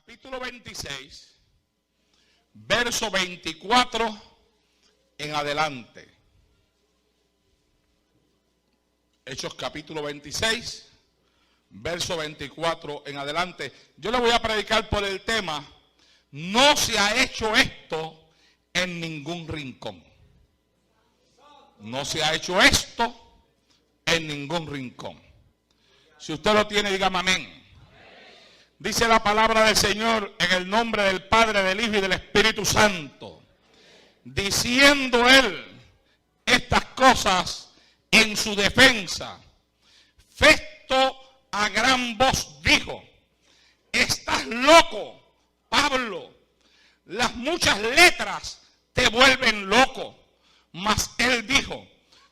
capítulo 26, verso 24 en adelante. Hechos capítulo 26, verso 24 en adelante. Yo le voy a predicar por el tema: no se ha hecho esto en ningún rincón. No se ha hecho esto en ningún rincón. Si usted lo tiene, dígame amén. Dice la palabra del Señor en el nombre del Padre, del Hijo y del Espíritu Santo, diciendo él estas cosas en su defensa. Festo a gran voz dijo: estás loco, Pablo, las muchas letras te vuelven loco. Mas él dijo: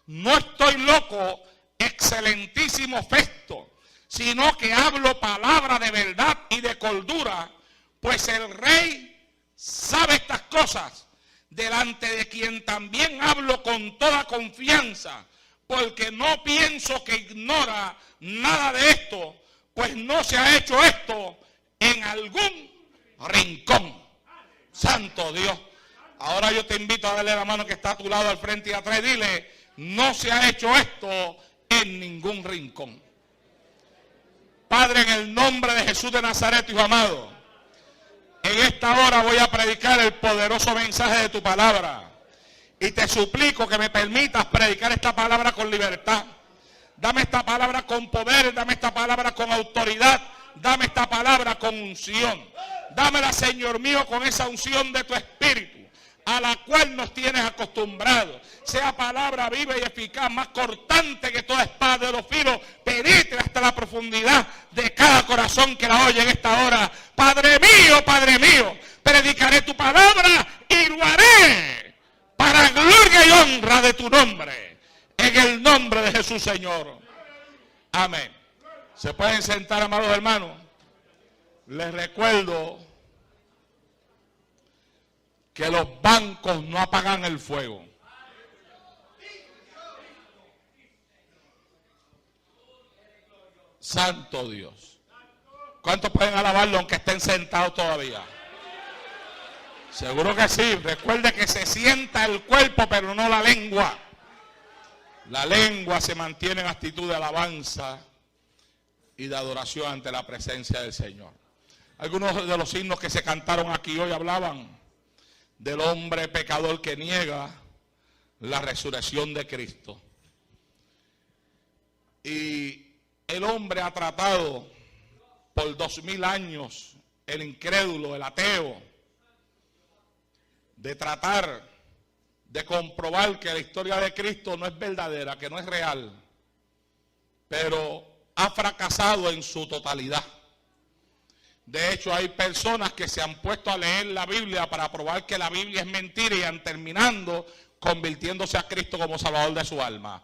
no estoy loco, excelentísimo Festo, sino que hablo palabra de verdad y de cordura, pues el rey sabe estas cosas, delante de quien también hablo con toda confianza, porque no pienso que ignora nada de esto, pues no se ha hecho esto en algún rincón. Santo Dios. Ahora yo te invito a darle la mano que está a tu lado, al frente y atrás, y dile: no se ha hecho esto en ningún rincón. Padre, en el nombre de Jesús de Nazaret, Hijo amado, en esta hora voy a predicar el poderoso mensaje de tu palabra. Y te suplico que me permitas predicar esta palabra con libertad. Dame esta palabra con poder, dame esta palabra con autoridad, dame esta palabra con unción. Dámela, Señor mío, con esa unción de tu Espíritu, a la cual nos tienes acostumbrados. Sea palabra viva y eficaz, más cortante que toda espada de dos filos, penetre hasta la profundidad de cada corazón que la oye en esta hora. Padre mío, predicaré tu palabra y lo haré para gloria y honra de tu nombre, en el nombre de Jesús, Señor. Amén. Se pueden sentar, amados hermanos. Les recuerdo que los bancos no apagan el fuego. Santo Dios. ¿Cuántos pueden alabarlo aunque estén sentados todavía? Seguro que sí. Recuerde que se sienta el cuerpo, pero no la lengua. La lengua se mantiene en actitud de alabanza y de adoración ante la presencia del Señor. Algunos de los himnos que se cantaron aquí hoy hablaban del hombre pecador que niega la resurrección de Cristo. Y el hombre ha tratado por 2000 años, el incrédulo, el ateo, de tratar de comprobar que la historia de Cristo no es verdadera, que no es real, pero ha fracasado en su totalidad. De hecho, hay personas que se han puesto a leer la Biblia para probar que la Biblia es mentira y han terminando convirtiéndose a Cristo como Salvador de su alma.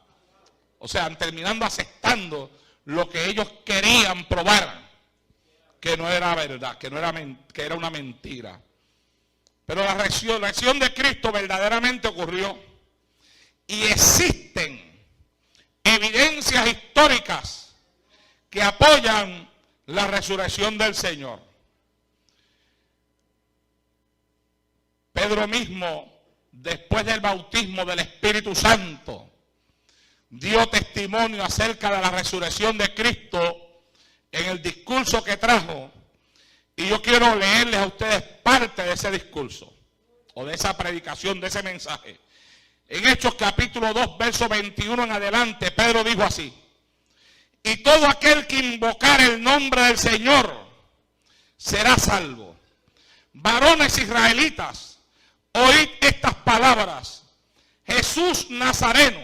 O sea, han terminando aceptando lo que ellos querían probar, que no era verdad, que era una mentira. Pero la resurrección de Cristo verdaderamente ocurrió. Y existen evidencias históricas que apoyan la resurrección del Señor. Pedro mismo, después del bautismo del Espíritu Santo, dio testimonio acerca de la resurrección de Cristo en el discurso que trajo. Y yo quiero leerles a ustedes parte de ese discurso, o de esa predicación, de ese mensaje. En Hechos capítulo 2, verso 21 en adelante, Pedro dijo así: y todo aquel que invocar el nombre del Señor será salvo. Varones israelitas, oíd estas palabras: Jesús Nazareno,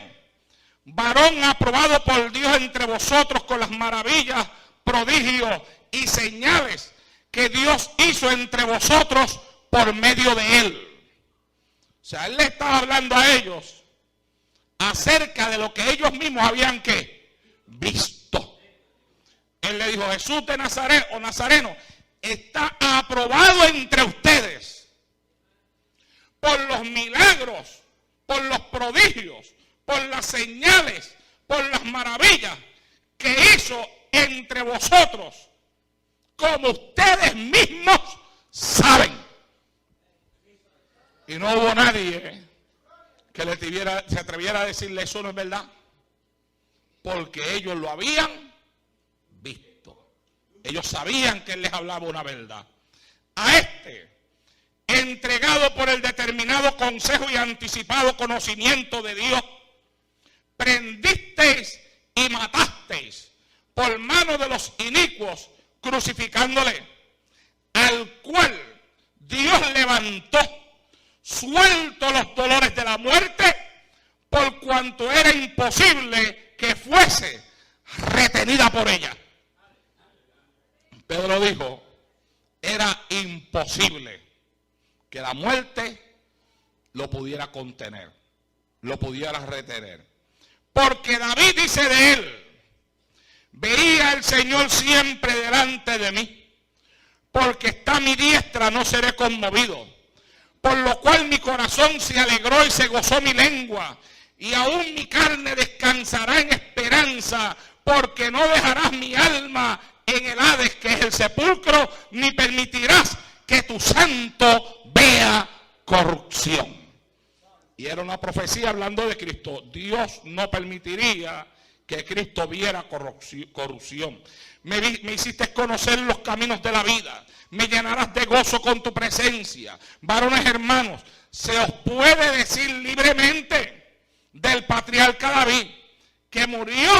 varón aprobado por Dios entre vosotros con las maravillas, prodigios y señales que Dios hizo entre vosotros por medio de él. O sea, él le estaba hablando a ellos acerca de lo que ellos mismos habían visto. Él le dijo: Jesús de Nazaret o Nazareno está aprobado entre ustedes por los milagros, por los prodigios, por las señales, por las maravillas que hizo entre vosotros, como ustedes mismos Y no hubo nadie que se atreviera a decirle eso no es verdad. Porque ellos lo habían visto. Ellos sabían que él les hablaba una verdad. A este, entregado por el determinado consejo y anticipado conocimiento de Dios, prendisteis y matasteis por mano de los inicuos, crucificándole, al cual Dios levantó, suelto los dolores de la muerte, por cuanto era imposible que fuese retenida por ella. Pedro dijo, era imposible que la muerte lo pudiera contener, lo pudiera retener. Porque David dice de él, veía al Señor siempre delante de mí, porque está a mi diestra, no seré conmovido. Por lo cual mi corazón se alegró y se gozó mi lengua, y aún mi carne descansará en esperanza, porque no dejarás mi alma en el Hades, que es el sepulcro, ni permitirás que tu santo vea corrupción. Y era una profecía hablando de Cristo. Dios no permitiría que Cristo viera corrupción. Me hiciste conocer los caminos de la vida. Me llenarás de gozo con tu presencia. Varones hermanos, se os puede decir libremente del patriarca David, que murió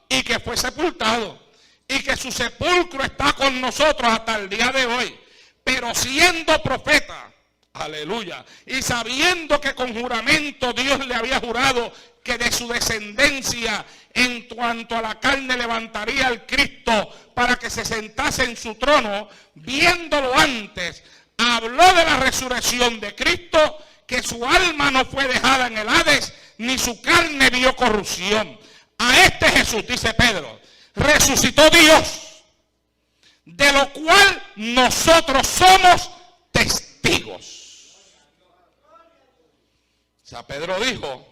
y que fue sepultado, y que su sepulcro está con nosotros hasta el día de hoy. Pero siendo profeta, aleluya, y sabiendo que con juramento Dios le había jurado que de su descendencia en cuanto a la carne levantaría al Cristo para que se sentase en su trono, viéndolo antes, habló de la resurrección de Cristo, que su alma no fue dejada en el Hades, ni su carne vio corrupción. A este Jesús, dice Pedro, resucitó Dios, de lo cual nosotros somos testigos. O sea, Pedro dijo,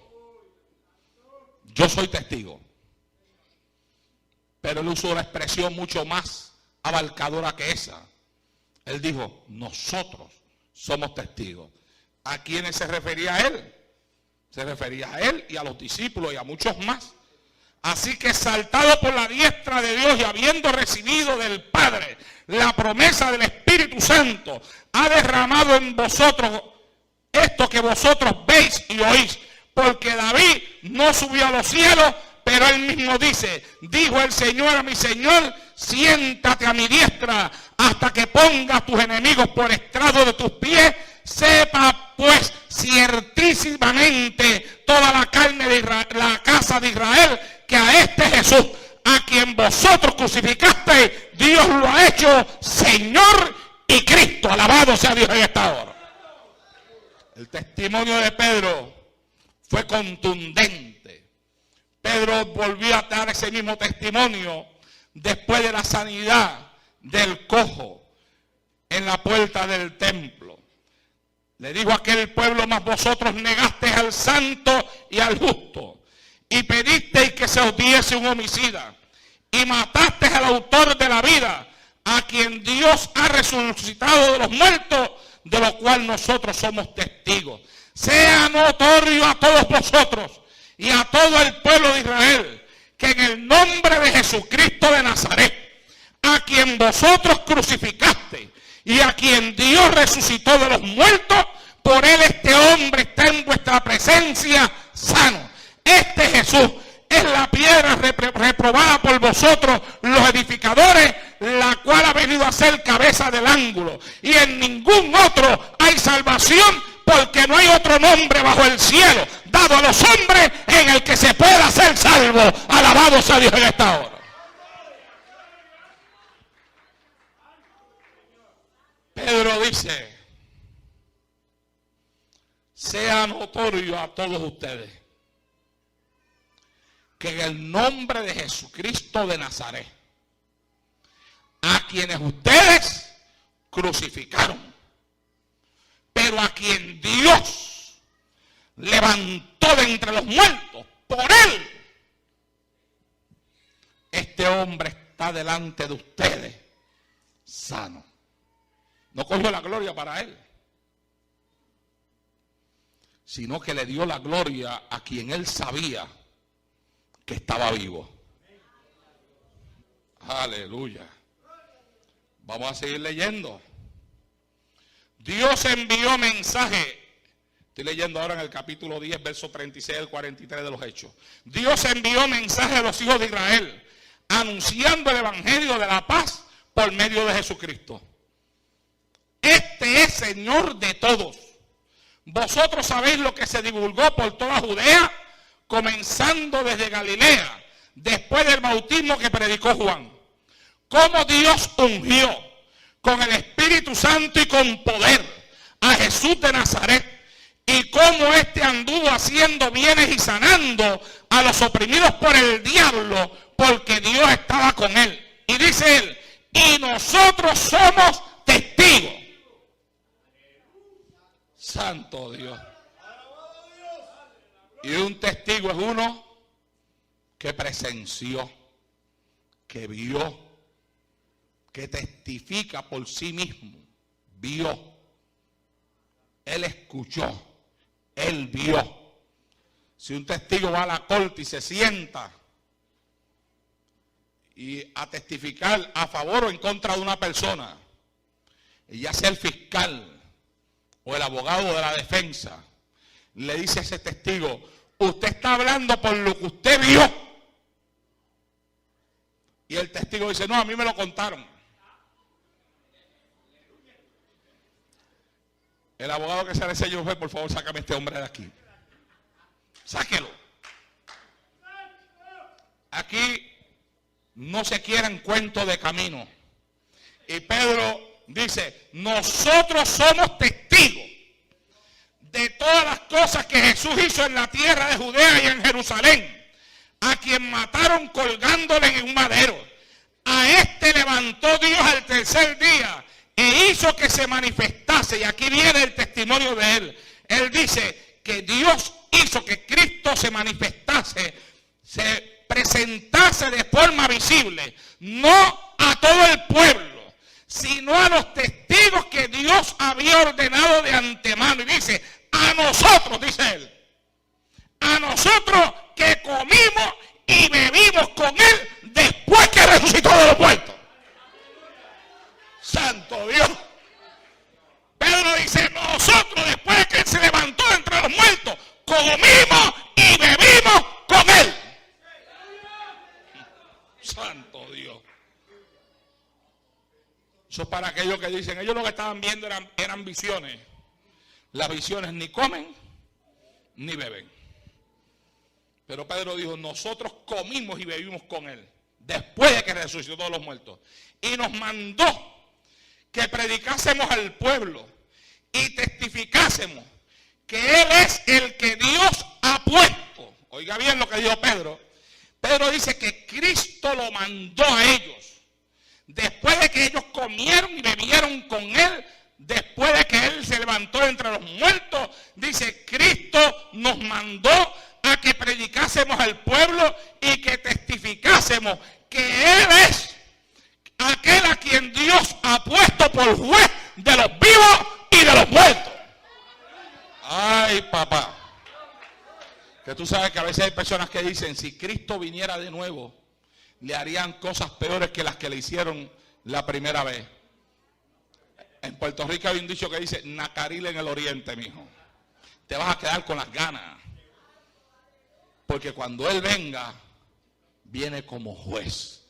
yo soy testigo. Pero él usó una expresión mucho más abarcadora que esa. Él dijo, nosotros somos testigos. ¿A quiénes se refería a él? Se refería a él y a los discípulos y a muchos más. Así que exaltado por la diestra de Dios y habiendo recibido del Padre la promesa del Espíritu Santo, ha derramado en vosotros esto que vosotros veis y oís. Porque David no subió a los cielos, pero él mismo dice, dijo el Señor a mi Señor, siéntate a mi diestra hasta que ponga a tus enemigos por estrado de tus pies. Sepa pues ciertísimamente toda la carne de Israel, la casa de Israel, que a este Jesús, a quien vosotros crucificasteis, Dios lo ha hecho Señor y Cristo. Alabado sea Dios en esta hora. El testimonio de Pedro fue contundente. Pedro volvió a dar ese mismo testimonio después de la sanidad del cojo en la puerta del templo. Le dijo a aquel pueblo, mas vosotros negasteis al santo y al justo, y pedisteis que se os diese un homicida, y matasteis al autor de la vida, a quien Dios ha resucitado de los muertos, de lo cual nosotros somos testigos. Sea notorio a todos vosotros y a todo el pueblo de Israel, que en el nombre de Jesucristo de Nazaret, a quien vosotros crucificasteis y a quien Dios resucitó de los muertos, por él este hombre está en vuestra presencia sano. Este Jesús es la piedra reprobada por vosotros los edificadores, la cual ha venido a ser cabeza del ángulo. Y en ningún otro hay salvación, porque no hay otro nombre bajo el cielo dado a los hombres en el que se pueda ser salvo. Alabado sea Dios en esta hora. Pedro dice, sea notorio a todos ustedes que en el nombre de Jesucristo de Nazaret, a quienes ustedes crucificaron, pero a quien Dios levantó de entre los muertos, por él, este hombre está delante de ustedes sano. No cogió la gloria para él. sino que le dio la gloria a quien él sabía que estaba vivo. Aleluya. Vamos a seguir leyendo. Dios envió mensaje. Estoy leyendo ahora en el capítulo 10, verso 36 al 43 de los Hechos. Dios envió mensaje a los hijos de Israel, anunciando el evangelio de la paz por medio de Jesucristo. Este es Señor de todos. Vosotros sabéis lo que se divulgó por toda Judea, comenzando desde Galilea, después del bautismo que predicó Juan. Cómo Dios ungió con el Espíritu Santo y con poder a Jesús de Nazaret, y cómo éste anduvo haciendo bienes y sanando a los oprimidos por el diablo, porque Dios estaba con él. Y dice él, y nosotros somos testigos. Santo Dios. Y un testigo es uno que presenció, que vio, que testifica por sí mismo. Vio. Él escuchó. Él vio. Si un testigo va a la corte y se sienta y a testificar a favor o en contra de una persona, y ya sea el fiscal o el abogado de la defensa, le dice a ese testigo, usted está hablando por lo que usted vio. Y el testigo dice, no, a mí me lo contaron. El abogado que se le selló fue, por favor, sácame a este hombre de aquí. Sáquelo. Aquí no se quieren cuentos de camino. Y Pedro dice, nosotros somos testigos de todas las cosas que Jesús hizo en la tierra de Judea y en Jerusalén, a quien mataron colgándole en un madero. A este levantó Dios al tercer día e hizo que se manifestase. Y aquí viene el testimonio de él. Él dice que Dios hizo que Cristo se manifestase, se presentase de forma visible, no a todo el pueblo, sino a los testigos que Dios había ordenado de antemano. Y dice, a nosotros, dice él, a nosotros que comimos y bebimos con él después que resucitó de los muertos. Santo Dios. Pedro dice, nosotros después de que él se levantó entre los muertos, comimos y bebimos con él. Santo Dios. Eso es para aquellos que dicen, ellos lo que estaban viendo eran visiones. Las visiones ni comen ni beben. Pero Pedro dijo, nosotros comimos y bebimos con él después de que resucitó de los muertos. Y nos mandó que predicásemos al pueblo y testificásemos que él es el que Dios ha puesto. Oiga bien lo que dijo Pedro. Pedro dice que Cristo lo mandó a ellos. Después de que ellos comieron y bebieron con él, después de que él se levantó entre los muertos, dice, Cristo nos mandó a que predicásemos al pueblo y que testificásemos que él es aquel a quien Dios ha puesto por juez de los vivos y de los muertos. Ay, papá. Que tú sabes que a veces hay personas que dicen, si Cristo viniera de nuevo, le harían cosas peores que las que le hicieron la primera vez. En Puerto Rico hay un dicho que dice, nacaril en el oriente, mijo. Te vas a quedar con las ganas. Porque cuando Él venga, viene como juez.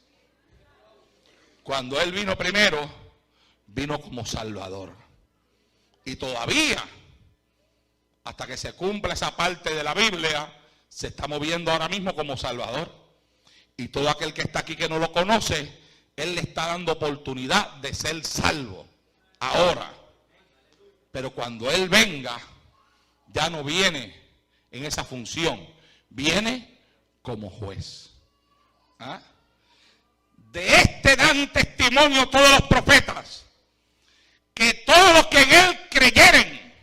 Cuando Él vino primero, vino como Salvador. Y todavía, hasta que se cumpla esa parte de la Biblia, se está moviendo ahora mismo como Salvador. Y todo aquel que está aquí que no lo conoce, Él le está dando oportunidad de ser salvo. Ahora. Pero cuando Él venga, ya no viene en esa función. Viene como juez. ¿Ah? De este dan testimonio todos los profetas, que todos los que en él creyeren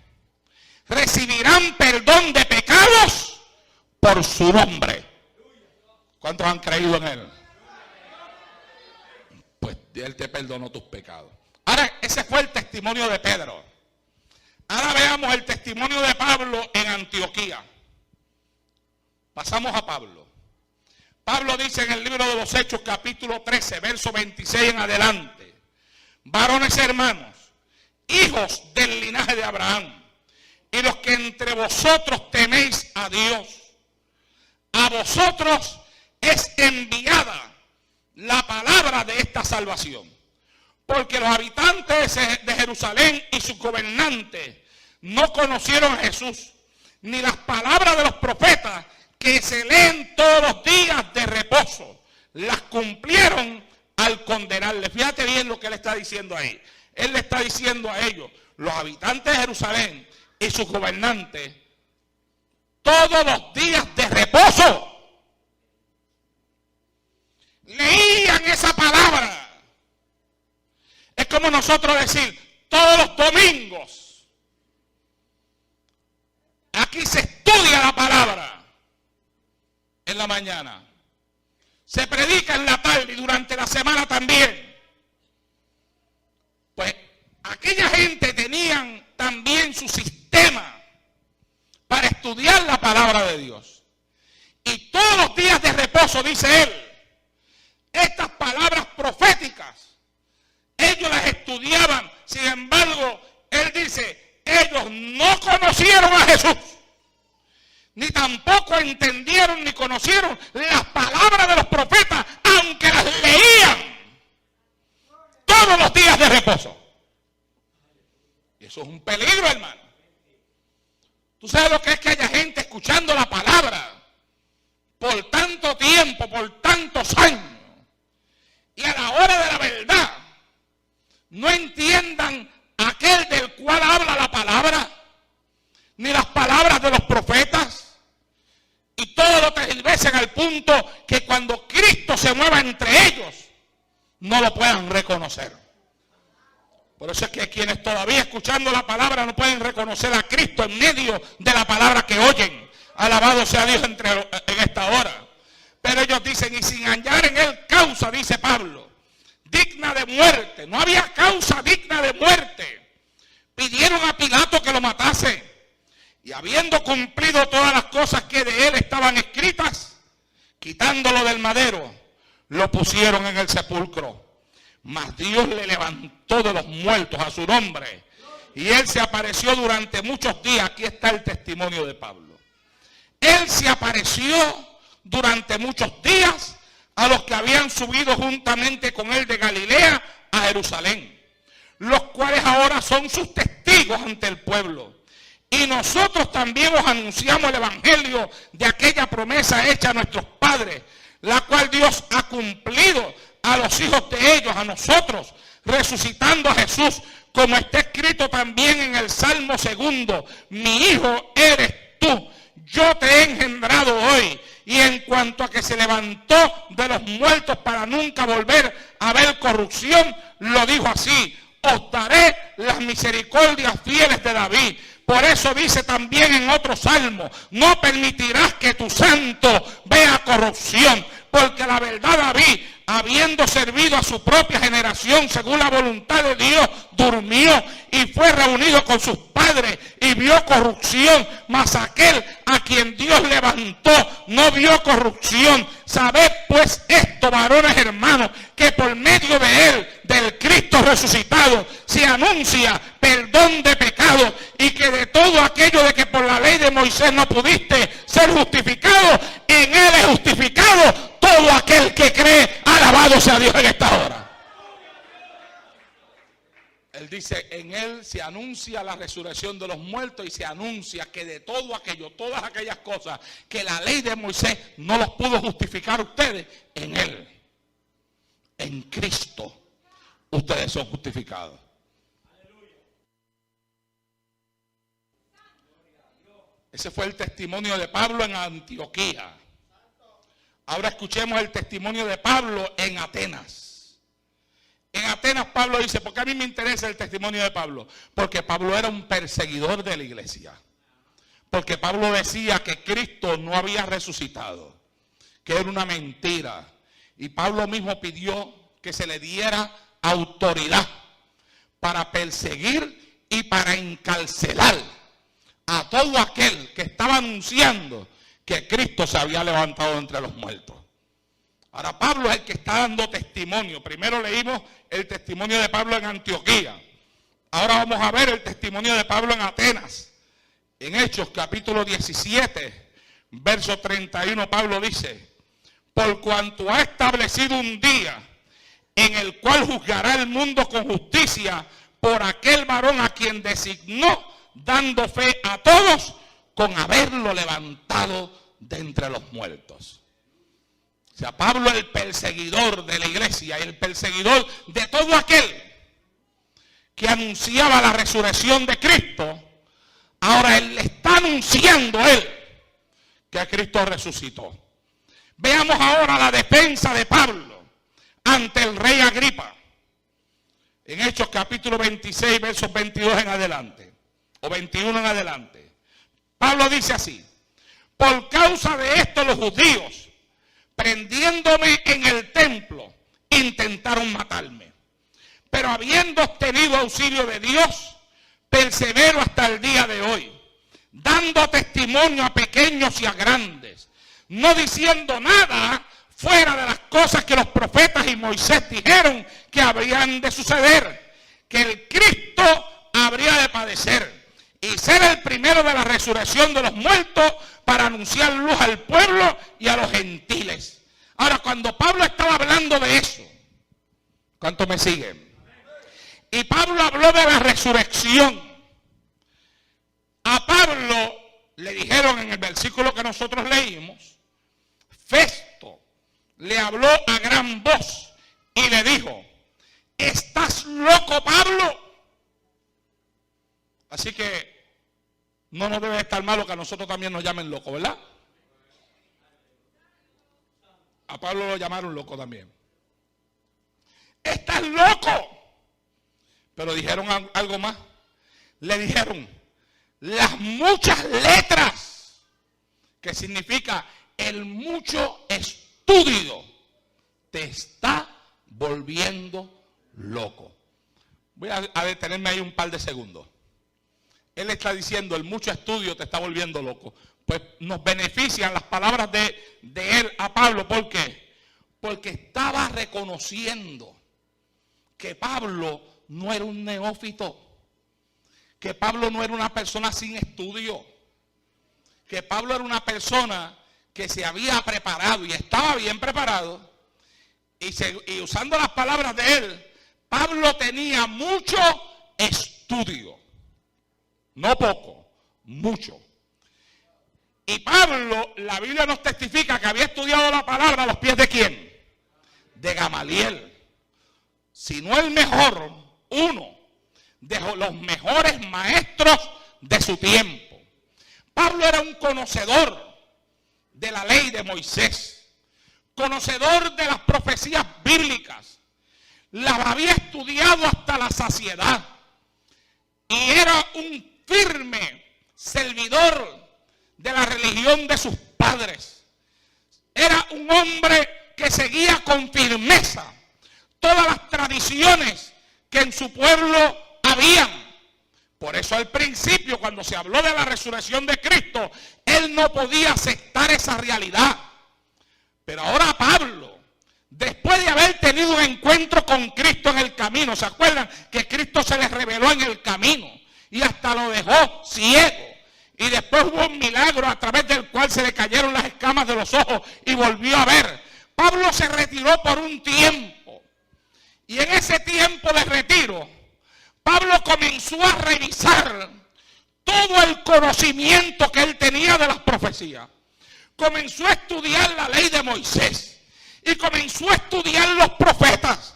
recibirán perdón de pecados por su nombre. ¿Cuántos han creído en él? Pues él te perdonó tus pecados. Ahora, ese fue el testimonio de Pedro. Ahora veamos el testimonio de Pablo en Antioquía. Pasamos a Pablo. Pablo dice en el libro de los Hechos, capítulo 13, verso 26 en adelante: varones hermanos, hijos del linaje de Abraham, y los que entre vosotros teméis a Dios, a vosotros es enviada la palabra de esta salvación. Porque los habitantes de Jerusalén y sus gobernantes no conocieron a Jesús, ni las palabras de los profetas que se leen todos los días de reposo, las cumplieron al condenarle. Fíjate bien lo que él está diciendo ahí. Él le está diciendo a ellos, los habitantes de Jerusalén y sus gobernantes, todos los días de reposo leían esa palabra. Es como nosotros decir, todos los domingos aquí se estudia la palabra en la mañana, se predica en la tarde y durante la semana también. Pues aquella gente tenían también su sistema para estudiar la palabra de Dios. Y todos los días de reposo, dice él, estas palabras proféticas, ellos las estudiaban. Sin embargo, él dice, ellos no conocieron a Jesús, ni tampoco entendieron ni conocieron las palabras de los profetas, aunque las leían todos los días de reposo. Y eso es un peligro, hermano. ¿Tú sabes lo que es que haya gente escuchando la palabra por tanto tiempo, por tantos años, y a la hora de la verdad no entiendan aquel del cual habla la palabra, ni las palabras de los profetas, y todo lo tergiversen al punto que cuando Cristo se mueva entre ellos, no lo puedan reconocer? Por eso es que quienes todavía escuchando la palabra no pueden reconocer a Cristo en medio de la palabra que oyen. Alabado sea Dios en esta hora. Pero ellos dicen, y sin hallar en él causa, dice Pablo, digna de muerte. No había causa digna de muerte. Pidieron a Pilato que lo matase. Y habiendo cumplido todas las cosas que de él estaban escritas, quitándolo del madero, lo pusieron en el sepulcro. Mas Dios le levantó de los muertos a su nombre. Y él se apareció durante muchos días. Aquí está el testimonio de Pablo. Él se apareció durante muchos días a los que habían subido juntamente con él de Galilea a Jerusalén, los cuales ahora son sus testigos ante el pueblo. Y nosotros también os anunciamos el evangelio de aquella promesa hecha a nuestros padres, la cual Dios ha cumplido a los hijos de ellos, a nosotros, resucitando a Jesús, como está escrito también en el Salmo 2, mi hijo eres tú, yo te he engendrado hoy. Y en cuanto a que se levantó de los muertos para nunca volver a ver corrupción, lo dijo así, os daré las misericordias fieles de David. Por eso dice también en otro salmo, no permitirás que tu santo vea corrupción, porque la verdad David, habiendo servido a su propia generación según la voluntad de Dios, durmió y fue reunido con sus padres y vio corrupción, mas aquel a quien Dios levantó no vio corrupción. Sabed pues esto, varones hermanos, que por medio de él, del Cristo resucitado, se anuncia perdón de pecados, y que de todo aquello de que por la ley de Moisés no pudiste ser justificado, en él es justificado todo aquel que cree. Alabado sea Dios en esta hora. Él dice, en él se anuncia la resurrección de los muertos y se anuncia que de todo aquello, todas aquellas cosas que la ley de Moisés no los pudo justificar ustedes, en él, en Cristo, ustedes son justificados. Ese fue el testimonio de Pablo en Antioquía. Ahora escuchemos el testimonio de Pablo en Atenas. En Atenas Pablo dice, ¿por qué a mí me interesa el testimonio de Pablo? Porque Pablo era un perseguidor de la iglesia. Porque Pablo decía que Cristo no había resucitado, que era una mentira. Y Pablo mismo pidió que se le diera autoridad para perseguir y para encarcelar a todo aquel que estaba anunciando que Cristo se había levantado entre los muertos. Ahora Pablo es el que está dando testimonio. Primero leímos el testimonio de Pablo en Antioquía. Ahora vamos a ver el testimonio de Pablo en Atenas. En Hechos capítulo 17, verso 31, Pablo dice: por cuanto ha establecido un día en el cual juzgará el mundo con justicia por aquel varón a quien designó, dando fe a todos con haberlo levantado de entre los muertos. O sea, Pablo es el perseguidor de la iglesia y el perseguidor de todo aquel que anunciaba la resurrección de Cristo. Ahora él está anunciando que Cristo resucitó. Veamos ahora la defensa de Pablo ante el rey Agripa. En Hechos capítulo 26, versos 22 en adelante, o 21 en adelante. Pablo dice así: por causa de esto los judíos, prendiéndome en el templo, intentaron matarme. Pero habiendo obtenido auxilio de Dios, persevero hasta el día de hoy, dando testimonio a pequeños y a grandes, no diciendo nada fuera de las cosas que los profetas y Moisés dijeron que habrían de suceder, que el Cristo habría de padecer y ser el primero de la resurrección de los muertos para anunciar luz al pueblo y a los gentiles. Ahora, cuando Pablo estaba hablando de eso, ¿cuántos me siguen? Y Pablo habló de la resurrección. A Pablo le dijeron en el versículo que nosotros leímos, Festo le habló a gran voz y le dijo: ¿estás loco, Pablo? Así que no nos debe estar malo que a nosotros también nos llamen loco, ¿verdad? A Pablo lo llamaron loco también. ¡Estás loco! Pero dijeron algo más. Le dijeron: las muchas letras, que significa el mucho estudio, te está volviendo loco. Voy a detenerme ahí un par de segundos. Él está diciendo: el mucho estudio te está volviendo loco. Pues nos benefician las palabras de él a Pablo. ¿Por qué? Porque estaba reconociendo que Pablo no era un neófito, que Pablo no era una persona sin estudio, que Pablo era una persona que se había preparado y estaba bien preparado. Y usando las palabras de él, Pablo tenía mucho estudio. No poco, mucho. Y Pablo, la Biblia nos testifica que había estudiado la palabra a los pies de ¿quién? De Gamaliel. Si no el mejor, uno de los mejores maestros de su tiempo. Pablo era un conocedor de la ley de Moisés, conocedor de las profecías bíblicas, las había estudiado hasta la saciedad y era un firme servidor de la religión de sus padres. Era un hombre que seguía con firmeza todas las tradiciones que en su pueblo habían. Por eso al principio, cuando se habló de la resurrección de Cristo, él no podía aceptar esa realidad. Pero ahora Pablo, después de haber tenido un encuentro con Cristo en el camino, ¿se acuerdan que Cristo se les reveló en el camino y hasta lo dejó ciego? Y después hubo un milagro a través del cual se le cayeron las escamas de los ojos y volvió a ver. Pablo se retiró por un tiempo. Y en ese tiempo de retiro, Pablo comenzó a revisar todo el conocimiento que él tenía de las profecías. Comenzó a estudiar la ley de Moisés. Y comenzó a estudiar los profetas.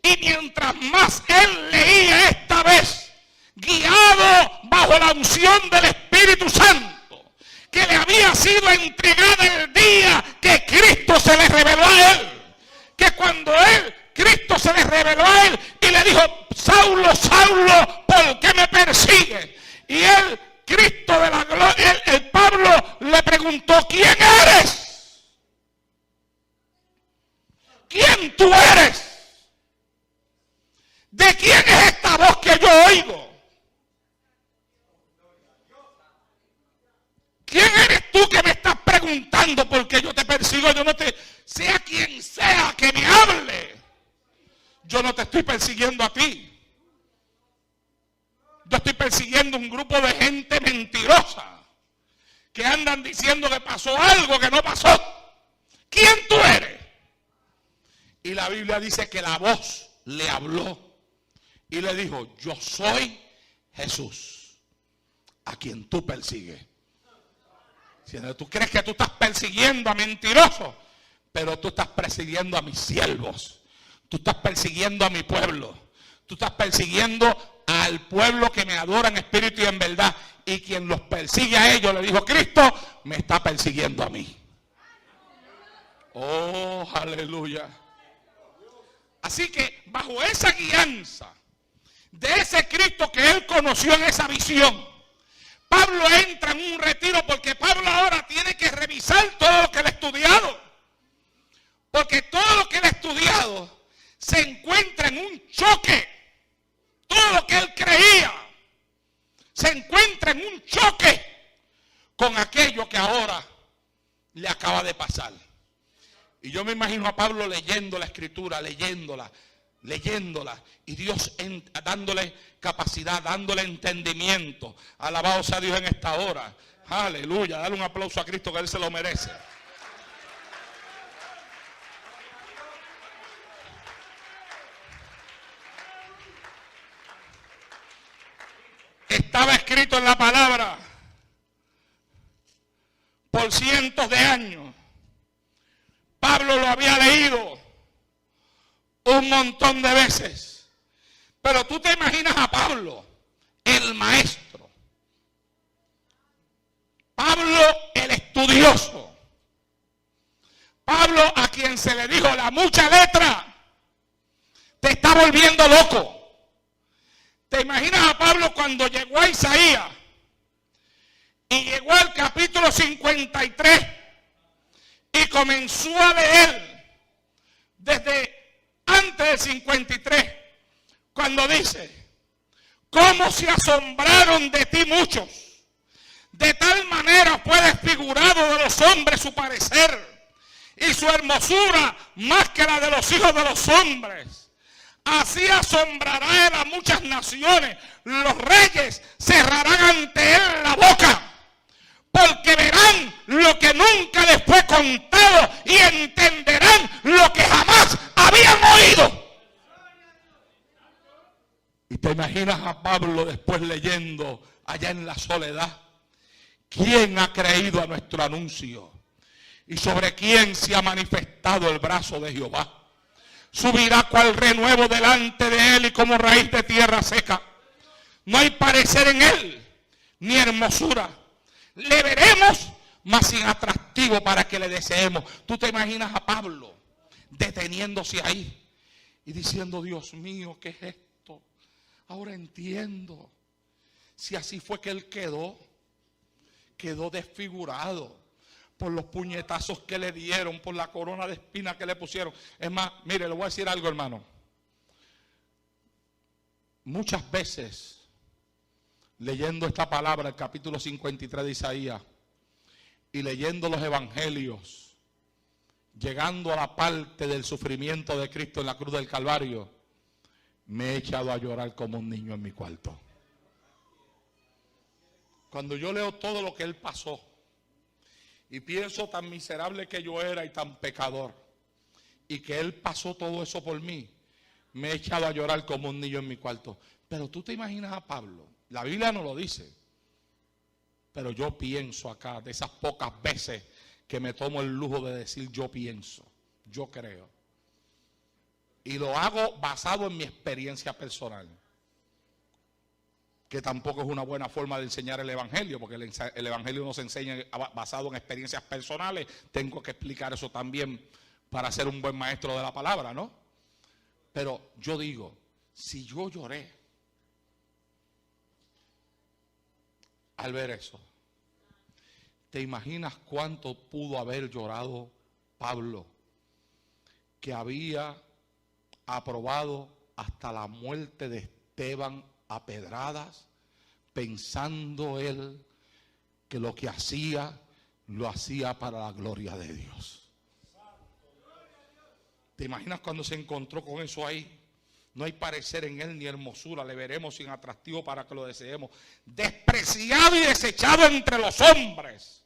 Y mientras más él leía esta vez, guiado bajo la unción del Espíritu Santo, que le había sido entregada el día que Cristo se le reveló a él, que cuando Cristo se le reveló a él y le dijo: Saulo, Saulo, ¿por qué me persigues? Y él, Cristo de la gloria, el Pablo le preguntó: ¿quién eres? ¿Quién tú eres? ¿De quién es esta voz que yo oigo? preguntando por qué yo te persigo. Yo no te, sea quien sea que me hable, yo no te estoy persiguiendo a ti. Yo estoy persiguiendo un grupo de gente mentirosa que andan diciendo que pasó algo que no pasó. ¿Quién tú eres? Y la Biblia dice que la voz le habló y le dijo: yo soy Jesús, a quien tú persigues. Si tú crees que tú estás persiguiendo a mentirosos, pero tú estás persiguiendo a mis siervos. Tú estás persiguiendo a mi pueblo. Tú estás persiguiendo al pueblo que me adora en espíritu y en verdad. Y quien los persigue a ellos, le dijo Cristo, me está persiguiendo a mí. Oh, aleluya. Así que bajo esa guianza de ese Cristo que él conoció en esa visión, Pablo entra en un retiro, porque Pablo ahora tiene que revisar todo lo que él ha estudiado. Porque todo lo que él ha estudiado se encuentra en un choque. Todo lo que él creía se encuentra en un choque con aquello que ahora le acaba de pasar. Y yo me imagino a Pablo leyendo la escritura, leyéndola, y Dios dándole capacidad, dándole entendimiento. Alabado sea Dios en esta hora. Aleluya, dale un aplauso a Cristo, que él se lo merece. Estaba escrito en la palabra por cientos de años. Pablo lo había leído un montón de veces. Pero tú te imaginas a Pablo, el maestro. Pablo, el estudioso. Pablo, a quien se le dijo la mucha letra, te está volviendo loco. ¿Te imaginas a Pablo cuando llegó a Isaías y llegó al capítulo 53 y comenzó a leer desde antes del 53, cuando dice: cómo se asombraron de ti muchos, de tal manera fue desfigurado de los hombres su parecer, y su hermosura más que la de los hijos de los hombres. Así asombrará él a muchas naciones. Los reyes cerrarán ante él la boca, porque verán lo que nunca les fue contado y entenderán lo que jamás habían oído. Y te imaginas a Pablo después leyendo allá en la soledad: ¿quién ha creído a nuestro anuncio? ¿Y sobre quién se ha manifestado el brazo de Jehová? Subirá cual renuevo delante de él y como raíz de tierra seca. No hay parecer en él, ni hermosura. Le veremos, mas sin atractivo para que le deseemos. Tú te imaginas a Pablo deteniéndose ahí y diciendo: Dios mío, ¿qué es esto? Ahora entiendo. Si así fue que él quedó desfigurado por los puñetazos que le dieron, por la corona de espinas que le pusieron. Es más, mire, le voy a decir algo, hermano. Muchas veces, leyendo esta palabra, el capítulo 53 de Isaías, y leyendo los evangelios, llegando a la parte del sufrimiento de Cristo en la cruz del Calvario, me he echado a llorar como un niño en mi cuarto. Cuando yo leo todo lo que él pasó, y pienso tan miserable que yo era y tan pecador, y que él pasó todo eso por mí, me he echado a llorar como un niño en mi cuarto. Pero tú te imaginas a Pablo, la Biblia no lo dice, pero yo pienso acá, de esas pocas veces que me tomo el lujo de decir yo pienso, yo creo, y lo hago basado en mi experiencia personal, que tampoco es una buena forma de enseñar el evangelio, porque el evangelio no se enseña basado en experiencias personales. Tengo que explicar eso también para ser un buen maestro de la palabra, ¿no? Pero yo digo, si yo lloré al ver eso, ¿te imaginas cuánto pudo haber llorado Pablo, que había aprobado hasta la muerte de Esteban a pedradas, pensando él que lo que hacía lo hacía para la gloria de Dios. ¿Te imaginas cuando se encontró con eso ahí? No hay parecer en él ni hermosura, le veremos sin atractivo para que lo deseemos. Despreciado y desechado entre los hombres,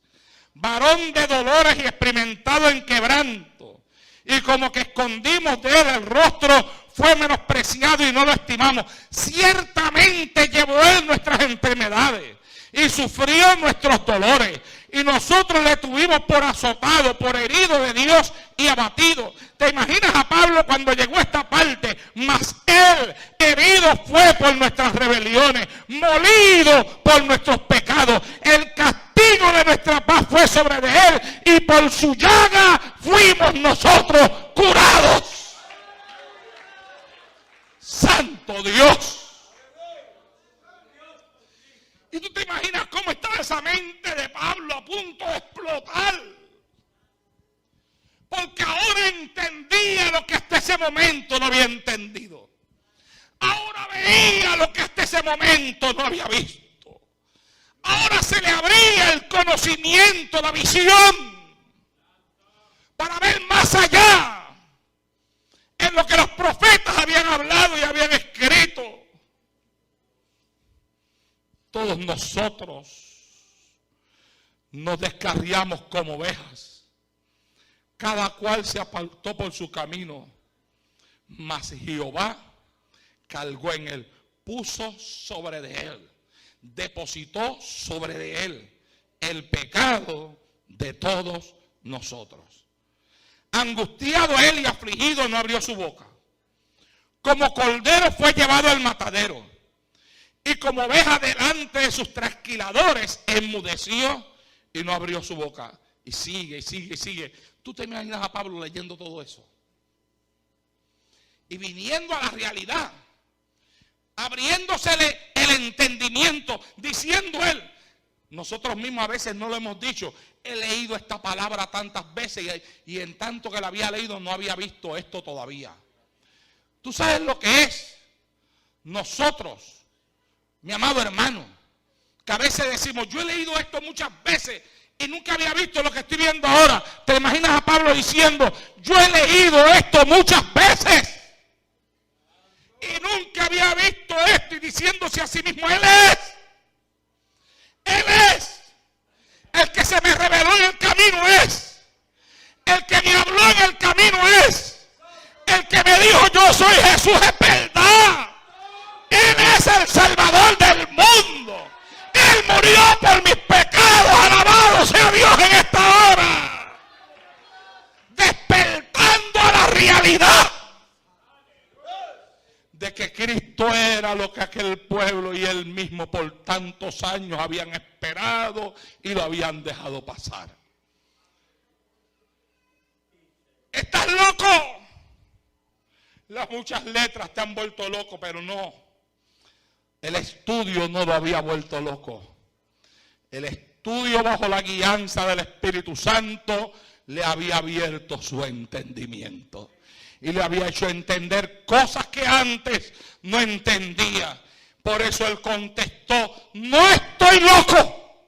varón de dolores y experimentado en quebranto. Y como que escondimos de él el rostro, fue menospreciado y no lo estimamos. Ciertamente llevó él nuestras enfermedades y sufrió nuestros dolores. Y nosotros le tuvimos por azotado, por herido de Dios y abatido. ¿Te imaginas a Pablo cuando llegó a esta parte? Mas él herido fue por nuestras rebeliones, molido por nuestros pecados. El castigo de nuestra paz fue sobre de él y por su llaga fuimos nosotros curados. ¡Santo Dios! Y tú te imaginas cómo estaba esa mente de Pablo a punto de explotar. Porque ahora entendía lo que hasta ese momento no había entendido. Ahora veía lo que hasta ese momento no había visto. Ahora se le abría el conocimiento, la visión, para ver más allá en lo que los profetas habían hablado y habían escrito. Todos nosotros nos descarriamos como ovejas. Cada cual se apartó por su camino. Mas Jehová cargó en él, puso sobre de él, depositó sobre de él el pecado de todos nosotros. Angustiado él y afligido no abrió su boca. Como cordero fue llevado al matadero. Y como oveja delante de sus trasquiladores, enmudeció y no abrió su boca. Y sigue, y sigue, y sigue. ¿Tú te imaginas a Pablo leyendo todo eso? Y viniendo a la realidad, abriéndosele el entendimiento, diciendo él, nosotros mismos a veces no lo hemos dicho, he leído esta palabra tantas veces y en tanto que la había leído no había visto esto todavía. ¿Tú sabes lo que es? Nosotros, mi amado hermano, que a veces decimos, yo he leído esto muchas veces y nunca había visto lo que estoy viendo ahora. ¿Te imaginas a Pablo diciendo, yo he leído esto muchas veces y nunca había visto esto, y diciéndose a sí mismo, Él es el que se me reveló en el camino, es el que me habló en el camino, es el que me dijo, yo soy Jesús, es verdad. Él es el Salvador del mundo. Él murió por mis pecados. Alabado sea Dios en esta hora. Despertando a la realidad de que Cristo era lo que aquel pueblo y él mismo por tantos años habían esperado y lo habían dejado pasar. ¿Estás loco? Las muchas letras te han vuelto loco, pero no. El estudio no lo había vuelto loco. El estudio bajo la guianza del Espíritu Santo le había abierto su entendimiento. Y le había hecho entender cosas que antes no entendía. Por eso él contestó, no estoy loco,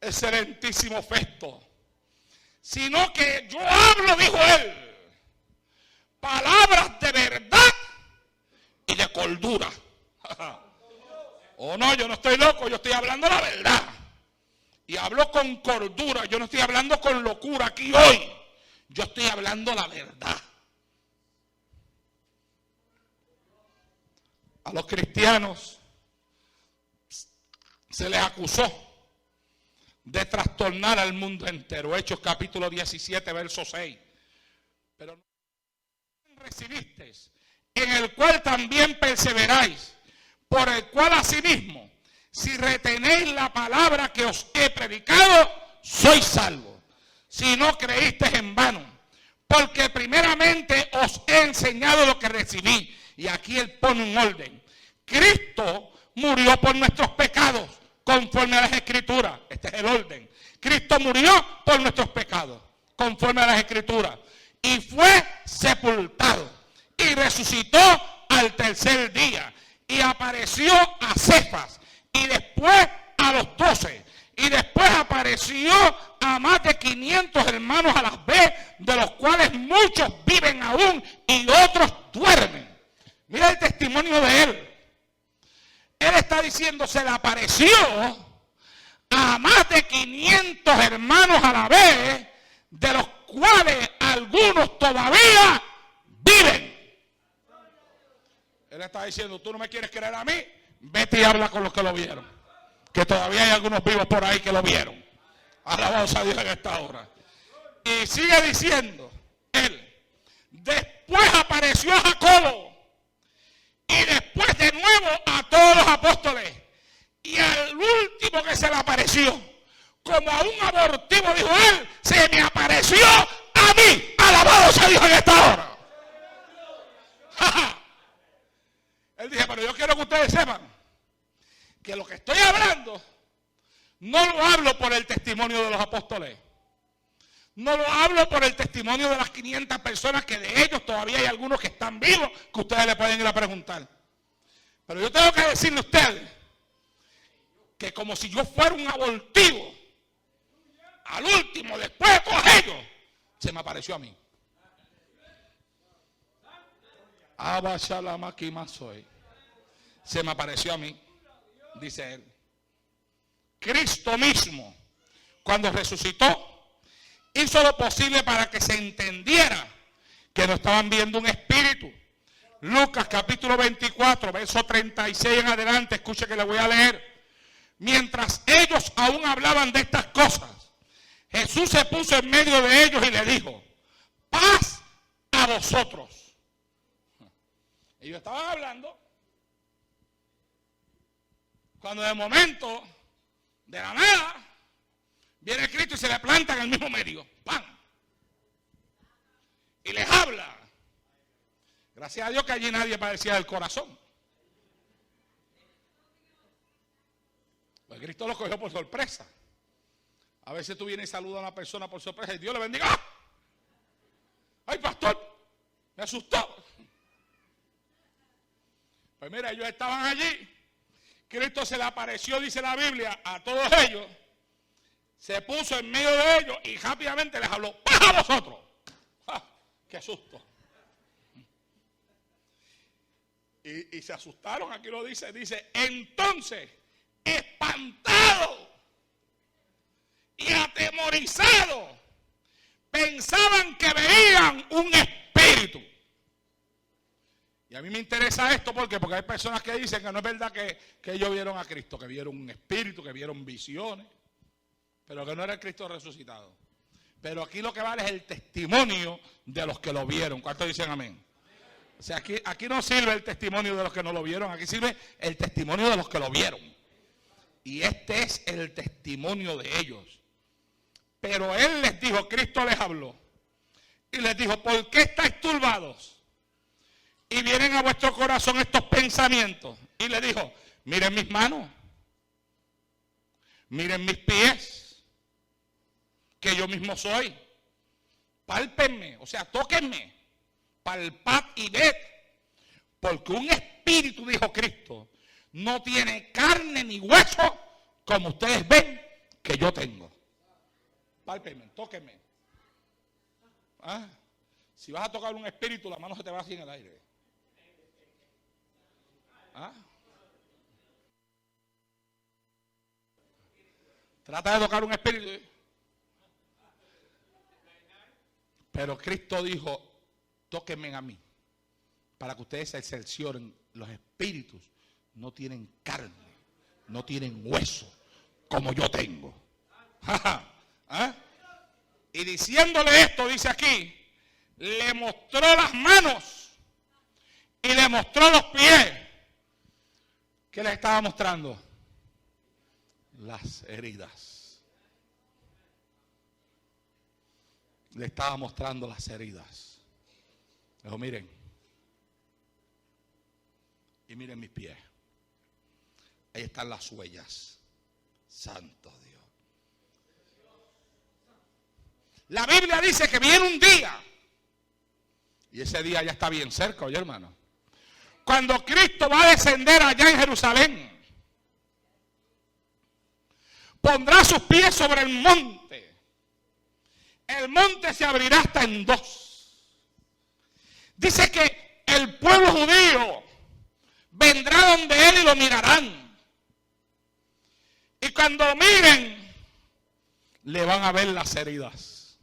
excelentísimo Festo, sino que yo hablo, dijo él, palabras de verdad y de cordura. Oh no, yo no estoy loco, yo estoy hablando la verdad. Y hablo con cordura, yo no estoy hablando con locura aquí hoy. Yo estoy hablando la verdad. A los cristianos se les acusó de trastornar al mundo entero. Hechos capítulo 17, verso 6. Pero no recibisteis, en el cual también perseveráis, por el cual asimismo, si retenéis la palabra que os he predicado, sois salvos. Si no creísteis en vano, porque primeramente os he enseñado lo que recibí. Y aquí él pone un orden. Cristo murió por nuestros pecados, conforme a las Escrituras. Este es el orden. Cristo murió por nuestros pecados, conforme a las Escrituras. Y fue sepultado. Y resucitó al tercer día. Y apareció a Cefas. Y después a los 12. Y después apareció apareció a más de 500 hermanos a la vez, de los cuales muchos viven aún y otros duermen. Mira el testimonio de él. Él está diciendo, se le apareció a más de 500 hermanos a la vez, de los cuales algunos todavía viven. Él está diciendo, tú no me quieres creer a mí, vete y habla con los que lo vieron. Que todavía hay algunos vivos por ahí que lo vieron. Alabado sea Dios en esta hora. Y sigue diciendo él, después apareció a Jacobo, y después de nuevo a todos los apóstoles, y al último que se le apareció, como a un abortivo, dijo él, se me apareció a mí. Alabado sea Dios en esta hora. Él dice, pero yo quiero que ustedes sepan que lo que estoy hablando no lo hablo por el testimonio de los apóstoles. No lo hablo por el testimonio de las 500 personas, que de ellos todavía hay algunos que están vivos, que ustedes le pueden ir a preguntar. Pero yo tengo que decirle a ustedes que como si yo fuera un abortivo, al último, después de todos ellos, se me apareció a mí. Se me apareció a mí, dice él. Cristo mismo, cuando resucitó, hizo lo posible para que se entendiera que no estaban viendo un espíritu. Lucas capítulo 24, verso 36 en adelante, escuche que le voy a leer. Mientras ellos aún hablaban de estas cosas, Jesús se puso en medio de ellos y le dijo, paz a vosotros. Ellos estaban hablando, cuando de momento, de la nada, viene Cristo y se le planta en el mismo medio. ¡Pam! Y les habla. Gracias a Dios que allí nadie padecía del corazón. Pues Cristo lo cogió por sorpresa. A veces tú vienes y saludas a una persona por sorpresa y Dios le bendiga. ¡Ah! ¡Ay, pastor! Me asustó. Pues mira, ellos estaban allí. Cristo se le apareció, dice la Biblia, a todos ellos. Se puso en medio de ellos y rápidamente les habló. ¡Paz a vosotros! ¡Ah! ¡Qué susto! Y se asustaron, aquí lo dice, entonces, espantado y atemorizado, pensaban que veían un espíritu. Y a mí me interesa esto porque hay personas que dicen que no es verdad que ellos vieron a Cristo, que vieron un espíritu, que vieron visiones, pero que no era el Cristo resucitado. Pero aquí lo que vale es el testimonio de los que lo vieron. ¿Cuántos dicen amén? O sea, aquí no sirve el testimonio de los que no lo vieron, aquí sirve el testimonio de los que lo vieron. Y este es el testimonio de ellos. Pero él les dijo, Cristo les habló, y les dijo, ¿por qué estáis turbados? Y vienen a vuestro corazón estos pensamientos. Y les dijo, miren mis manos, miren mis pies, que yo mismo soy. Pálpenme, o sea, tóquenme. Palpad y ved, porque un espíritu, dijo Cristo, no tiene carne ni hueso como ustedes ven que yo tengo. Pálpenme, tóquenme. ¿Ah? Si vas a tocar un espíritu, la mano se te va así en el aire. ¿Ah? Trata de tocar un espíritu. Pero Cristo dijo, tóquenme a mí, para que ustedes se cercioren. Los espíritus no tienen carne, no tienen hueso, como yo tengo. ¿Ah? Y diciéndole esto, dice aquí, le mostró las manos y le mostró los pies. ¿Qué le estaba mostrando? Las heridas. Le estaba mostrando las heridas. Dijo, miren, y miren mis pies. Ahí están las huellas. Santo Dios. La Biblia dice que viene un día, y ese día ya está bien cerca, oye hermano, cuando Cristo va a descender allá en Jerusalén. pondrá sus pies sobre el monte. El monte se abrirá hasta en dos. Dice que el pueblo judío vendrá donde él y lo mirarán. Y cuando lo miren, le van a ver las heridas.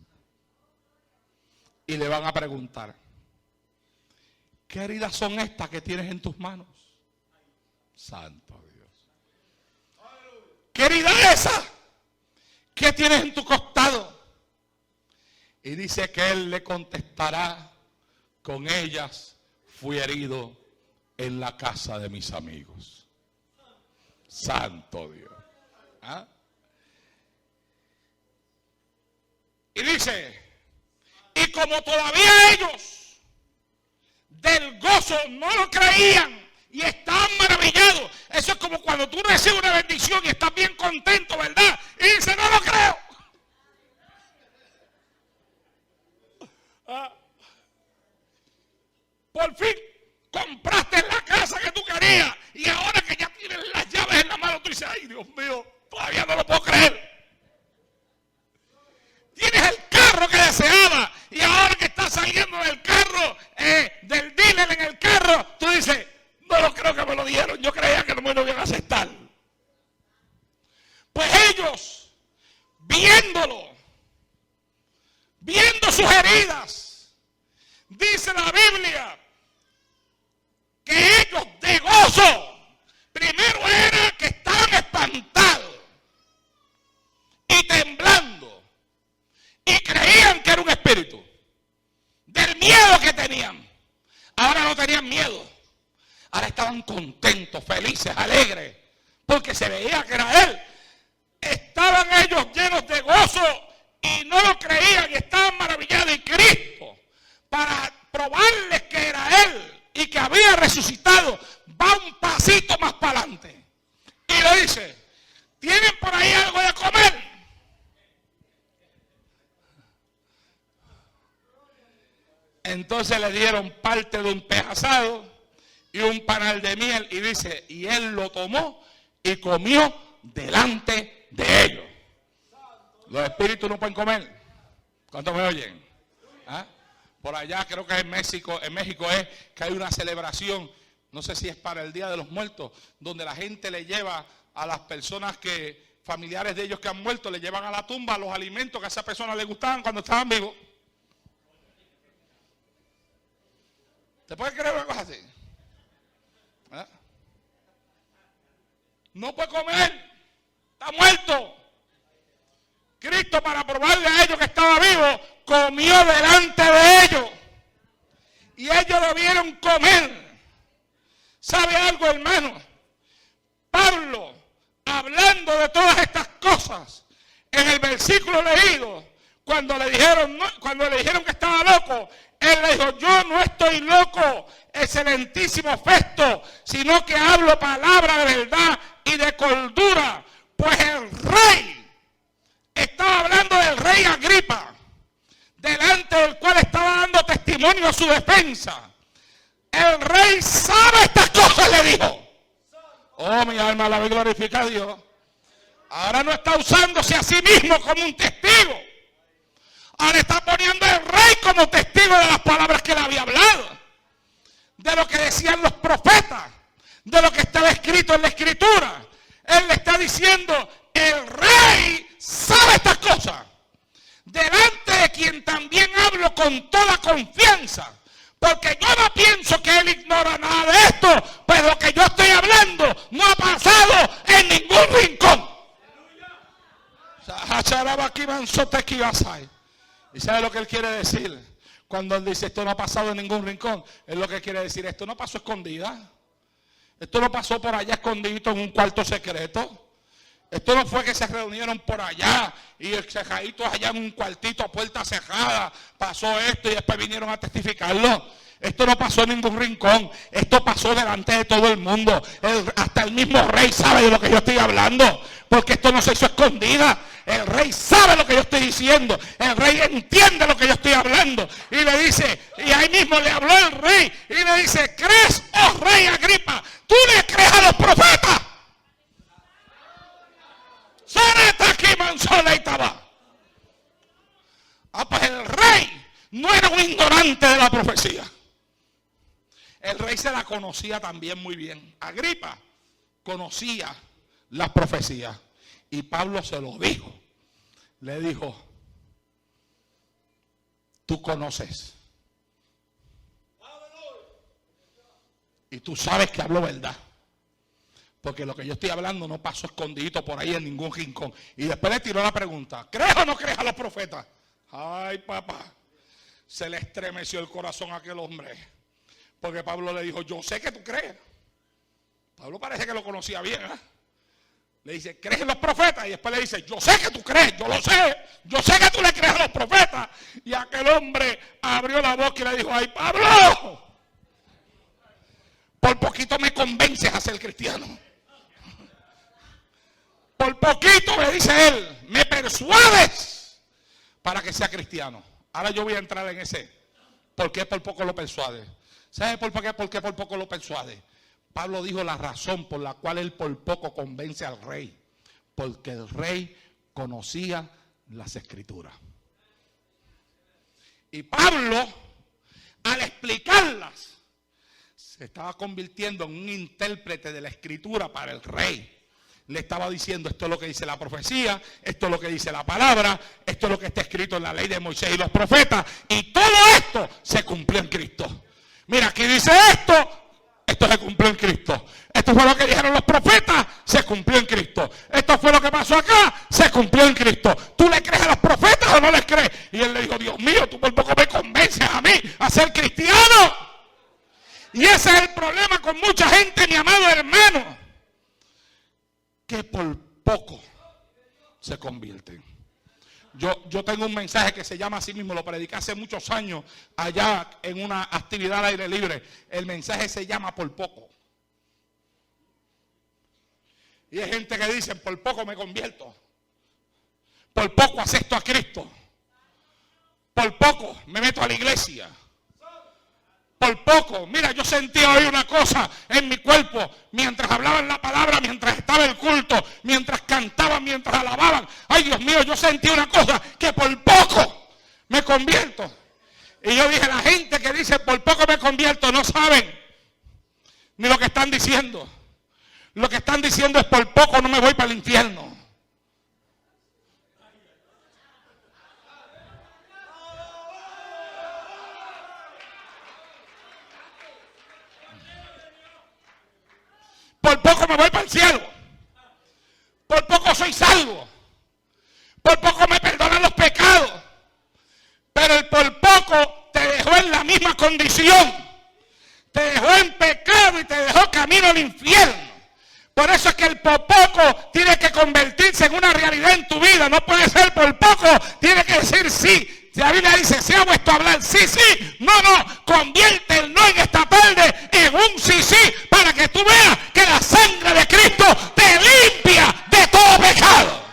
Y le van a preguntar: ¿qué heridas son estas que tienes en tus manos? Santo Dios. ¿Qué herida es esa que tienes en tu costado? Y dice que él le contestará: con ellas fui herido en la casa de mis amigos. Santo Dios. ¿Ah? Y dice, y como todavía ellos del gozo no lo creían y estaban maravillados. Eso es como cuando tú recibes una bendición y estás bien contento, ¿verdad? Y dice, no lo creo. Por fin compraste la casa que tú querías y ahora que ya tienes las llaves en la mano, tú dices, ay Dios mío, todavía no lo puedo creer. Tienes el carro que deseaba y ahora que estás saliendo del carro, del dealer en el carro, tú dices, no lo creo que me lo dieron, yo creía que no me lo iban a aceptar. Pues ellos, viéndolo, viendo sus heridas, dice la Biblia que ellos de gozo, primero era que estaban espantados y temblando y creían que era un espíritu, del miedo que tenían. Ahora no tenían miedo, ahora estaban contentos, felices, alegres, porque se veía que era él. Estaban ellos llenos de gozo y no lo creían y estaban maravillados. Y Cristo, para probarles que era él y que había resucitado, va un pasito más para adelante y le dice, ¿tienen por ahí algo de comer? Entonces le dieron parte de un pez asado y un panal de miel, y dice, y él lo tomó y comió delante de ellos. Los espíritus no pueden comer. ¿Cuántos me oyen? ¿Ah? Por allá creo que en México es que hay una celebración, no sé si es para el Día de los Muertos, donde la gente le lleva a las personas que, familiares de ellos que han muerto, le llevan a la tumba los alimentos que a esa persona le gustaban cuando estaban vivos. ¿Te puedes creer una cosa así? ¿Ah? No puede comer, está muerto. Cristo, para probarle a ellos que estaba vivo, comió delante de ellos. Y ellos lo vieron comer. ¿Sabe algo, hermano? Pablo, hablando de todas estas cosas, en el versículo leído, cuando le dijeron que estaba loco, él le dijo, yo no estoy loco, excelentísimo Festo, sino que hablo palabra de verdad y de cordura. Pues el rey, estaba hablando del rey Agripa, delante del cual estaba dando testimonio a su defensa. El rey sabe estas cosas, le dijo. Oh, mi alma la glorifica a Dios. Ahora no está usándose a sí mismo como un testigo. Ahora está poniendo al rey como testigo de las palabras que él había hablado, de lo que decían los profetas, de lo que estaba escrito en la escritura. Él le está diciendo, el rey sabe estas cosas, delante de quien también hablo con toda confianza, porque yo no pienso que él ignora nada de esto, pero lo que yo estoy hablando no ha pasado en ningún rincón. ¿Y sabe lo que él quiere decir? Cuando él dice esto no ha pasado en ningún rincón, es lo que quiere decir, esto no pasó escondida. Esto no pasó por allá escondidito en un cuarto secreto. Esto no fue que se reunieron por allá y cejaditos allá en un cuartito a puerta cerrada. Pasó esto y después vinieron a testificarlo. Esto no pasó en ningún rincón. Esto pasó delante de todo el mundo. Hasta el mismo rey sabe de lo que yo estoy hablando. Porque esto no se hizo escondida. El rey sabe lo que yo estoy diciendo. El rey entiende lo que yo estoy hablando. Y le dice, y ahí mismo le habló el rey. Y le dice, ¿crees, oh rey Agripa? ¿Tú le crees a los profetas? Choleitaba. Pues el rey no era un ignorante de la profecía. El rey se la conocía también muy bien. Agripa conocía las profecías. Y Pablo se lo dijo. Le dijo, tú conoces. Y tú sabes que hablo verdad. Porque lo que yo estoy hablando no pasó escondidito por ahí en ningún rincón. Y después le tiró la pregunta, ¿crees o no crees a los profetas? Ay, papá, se le estremeció el corazón a aquel hombre. Porque Pablo le dijo, yo sé que tú crees. Pablo parece que lo conocía bien, ¿eh? Le dice, ¿crees en los profetas? Y después le dice, yo sé que tú crees, yo lo sé. Yo sé que tú le crees a los profetas. Y aquel hombre abrió la boca y le dijo, ay, Pablo, por poquito me convences a ser cristiano. Por poquito, me dice él, me persuades para que sea cristiano. Ahora yo voy a entrar en ese. ¿Por qué por poco lo persuade? ¿Sabe por qué por poco lo persuade? Pablo dijo la razón por la cual él por poco convence al rey. Porque el rey conocía las escrituras. Y Pablo, al explicarlas, se estaba convirtiendo en un intérprete de la escritura para el rey. Le estaba diciendo, esto es lo que dice la profecía, esto es lo que dice la palabra, esto es lo que está escrito en la ley de Moisés y los profetas. Y todo esto se cumplió en Cristo. Mira, aquí dice esto. Esto se cumplió en Cristo. Esto fue lo que dijeron los profetas, se cumplió en Cristo. Esto fue lo que pasó acá, se cumplió en Cristo. ¿Tú le crees a los profetas o no les crees? Y él le dijo, Dios mío, tú por poco me convences a mí a ser cristiano. Y ese es el problema con mucha gente, mi amado hermano, que por poco se convierten. Yo tengo un mensaje que se llama así mismo, lo prediqué hace muchos años allá en una actividad al aire libre. El mensaje se llama por poco. Y hay gente que dice, por poco me convierto. Por poco acepto a Cristo. Por poco me meto a la iglesia. Por poco, mira, yo sentía hoy una cosa en mi cuerpo mientras hablaban la palabra, mientras estaba el culto, mientras cantaban, mientras alababan. Ay, Dios mío, yo sentí una cosa que por poco me convierto. Y yo dije, la gente que dice por poco me convierto no saben ni lo que están diciendo. Lo que están diciendo es por poco no me voy para el infierno. Por poco me voy para el cielo. Por poco soy salvo. Por poco me perdonan los pecados. Pero el por poco te dejó en la misma condición. Te dejó en pecado y te dejó camino al infierno. Por eso es que el por poco tiene que convertirse en una realidad en tu vida. No puede ser por poco, tiene que decir sí. Si la Biblia dice, sea vuestro hablar, sí, sí, no, no, convierte el no en esta tarde en un sí, sí, para que tú veas que la sangre de Cristo te limpia de todo pecado.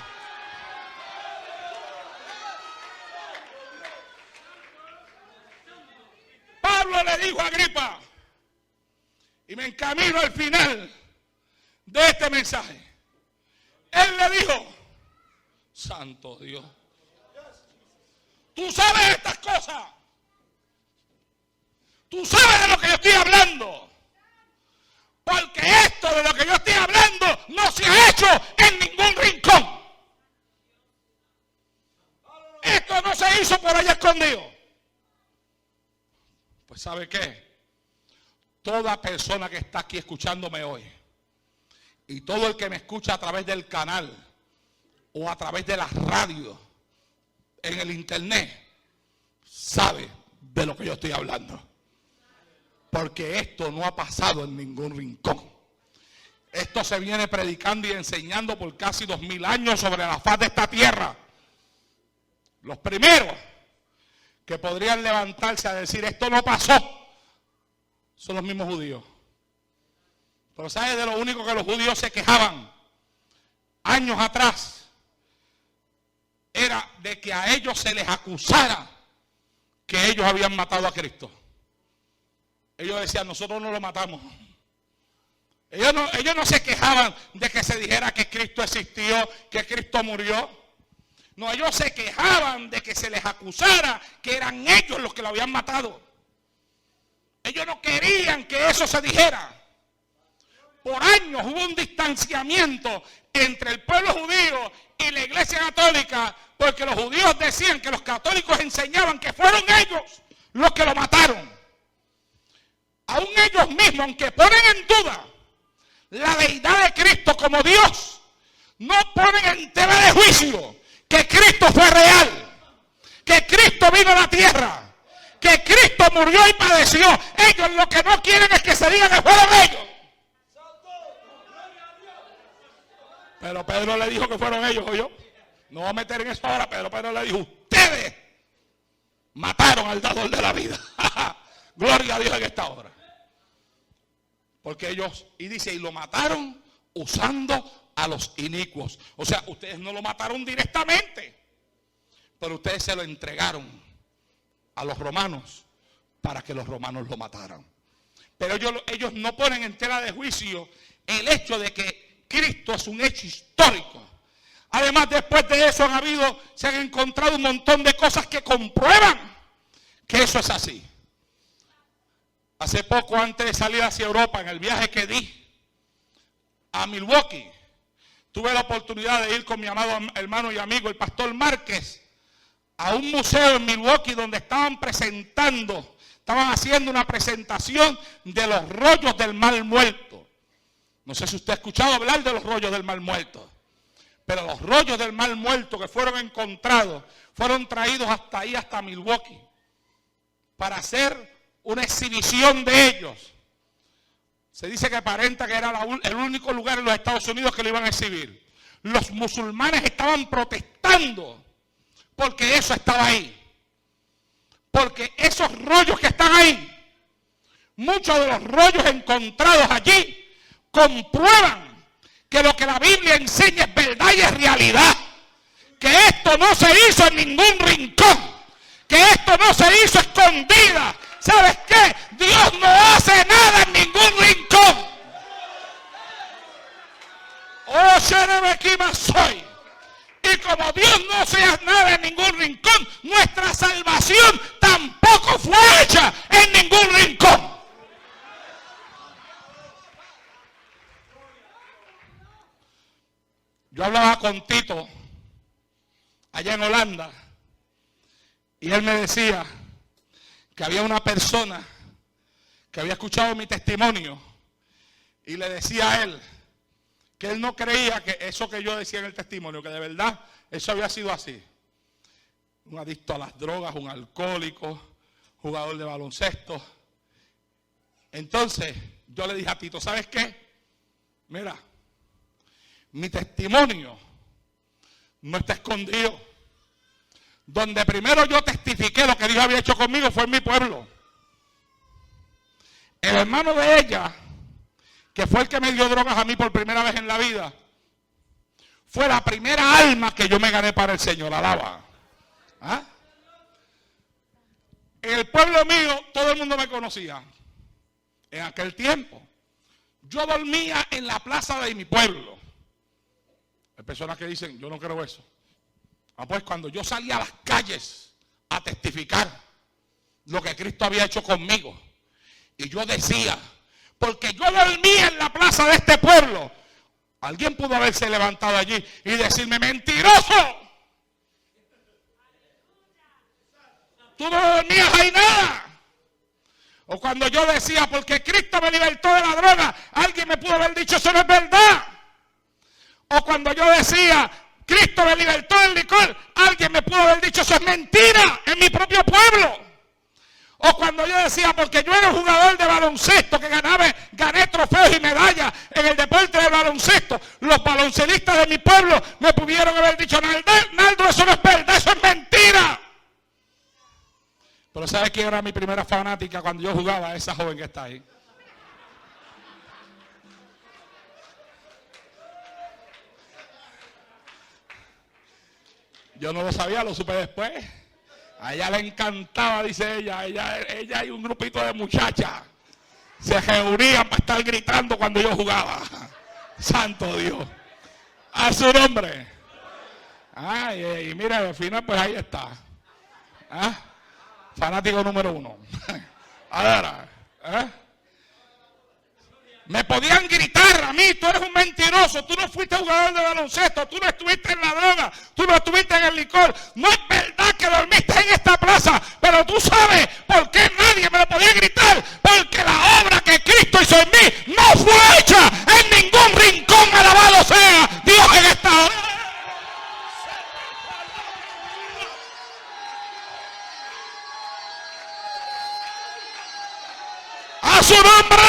Pablo le dijo a Agripa, y me encamino al final de este mensaje. Él le dijo, santo Dios, tú sabes estas cosas. Tú sabes de lo que yo estoy hablando. Porque esto de lo que yo estoy hablando no se ha hecho en ningún rincón. Esto no se hizo por allá escondido. Pues ¿sabe qué? Toda persona que está aquí escuchándome hoy y todo el que me escucha a través del canal o a través de la radio, en el internet, sabe de lo que yo estoy hablando. Porque esto no ha pasado en ningún rincón. Esto se viene predicando y enseñando por casi 2000 años sobre la faz de esta tierra. Los primeros que podrían levantarse a decir esto no pasó son los mismos judíos. Pero ¿sabes de lo único que los judíos se quejaban años atrás? Era de que a ellos se les acusara que ellos habían matado a Cristo. Ellos decían, nosotros no lo matamos. Ellos no se quejaban de que se dijera que Cristo existió, que Cristo murió. No, ellos se quejaban de que se les acusara que eran ellos los que lo habían matado. Ellos no querían que eso se dijera. Por años hubo un distanciamiento entre el pueblo judío y la iglesia católica, porque los judíos decían que los católicos enseñaban que fueron ellos los que lo mataron. Aún ellos mismos, aunque ponen en duda la deidad de Cristo como Dios, no ponen en tela de juicio que Cristo fue real, que Cristo vino a la tierra, que Cristo murió y padeció. Ellos lo que no quieren es que se diga que fueron ellos. Pero Pedro le dijo que fueron ellos, ¿o yo? No voy a meter en eso ahora, pero Pedro le dijo, ustedes mataron al dador de la vida. Gloria a Dios en esta hora. Porque ellos, y dice, y lo mataron usando a los inicuos. O sea, ustedes no lo mataron directamente, pero ustedes se lo entregaron a los romanos para que los romanos lo mataran. Pero ellos no ponen en tela de juicio el hecho de que Cristo es un hecho histórico. Además, después de eso se han encontrado un montón de cosas que comprueban que eso es así. Hace poco, antes de salir hacia Europa, en el viaje que di a Milwaukee, tuve la oportunidad de ir con mi amado hermano y amigo, el pastor Márquez, a un museo en Milwaukee donde estaban haciendo una presentación de los rollos del Mar Muerto. No sé si usted ha escuchado hablar de los rollos del Mar Muerto, pero los rollos del Mar Muerto que fueron encontrados, fueron traídos hasta ahí, hasta Milwaukee, para hacer una exhibición de ellos. Se dice que aparenta que era el único lugar en los Estados Unidos que lo iban a exhibir. Los musulmanes estaban protestando porque eso estaba ahí. Porque esos rollos que están ahí, muchos de los rollos encontrados allí, comprueban que lo que la Biblia enseña es verdad y es realidad. Que esto no se hizo en ningún rincón. Que esto no se hizo escondida. ¿Sabes qué? Dios no hace nada en ningún rincón. Oh, Sherebequima soy. Y como Dios no hace nada en ningún rincón, nuestra salvación tampoco fue hecha en ningún rincón. Yo hablaba con Tito allá en Holanda y él me decía que había una persona que había escuchado mi testimonio y le decía a él que él no creía que eso que yo decía en el testimonio, que de verdad eso había sido así. Un adicto a las drogas, un alcohólico, jugador de baloncesto. Entonces yo le dije a Tito, ¿sabes qué? Mira, mi testimonio no está escondido. Donde primero yo testifiqué lo que Dios había hecho conmigo fue en mi pueblo. El hermano de ella, que fue el que me dio drogas a mí por primera vez en la vida, fue la primera alma que yo me gané para el Señor. Alaba. ¿Ah? En el pueblo mío todo el mundo me conocía. En aquel tiempo yo dormía en la plaza de mi pueblo. Hay personas que dicen, yo no creo eso. Pues cuando yo salía a las calles a testificar lo que Cristo había hecho conmigo, y yo decía, porque yo dormía en la plaza de este pueblo, alguien pudo haberse levantado allí y decirme, mentiroso, tú no dormías ahí nada. O cuando yo decía, porque Cristo me libertó de la droga, alguien me pudo haber dicho, eso no es verdad. O cuando yo decía, Cristo me libertó del licor, alguien me pudo haber dicho, eso es mentira, en mi propio pueblo. O cuando yo decía, porque yo era un jugador de baloncesto que gané trofeos y medallas en el deporte del baloncesto, los baloncelistas de mi pueblo me pudieron haber dicho, Naldo, eso no es verdad, eso es mentira. Pero ¿sabe quién era mi primera fanática cuando yo jugaba? Esa joven que está ahí. Yo no lo sabía, lo supe después. A ella le encantaba, dice ella. Ella y un grupito de muchachas se reunían para estar gritando cuando yo jugaba. Santo Dios. A su nombre. Y mira, al final pues ahí está. Fanático número 1. Ahora, me podían gritar a mí: tú eres un mentiroso, tú no fuiste jugador de baloncesto, tú no estuviste en la droga, tú no estuviste en el licor. No es verdad que dormiste en esta plaza, pero tú sabes por qué nadie me lo podía gritar: porque la obra que Cristo hizo en mí no fue hecha en ningún rincón. Alabado sea Dios en esta hora. ¡A su nombre!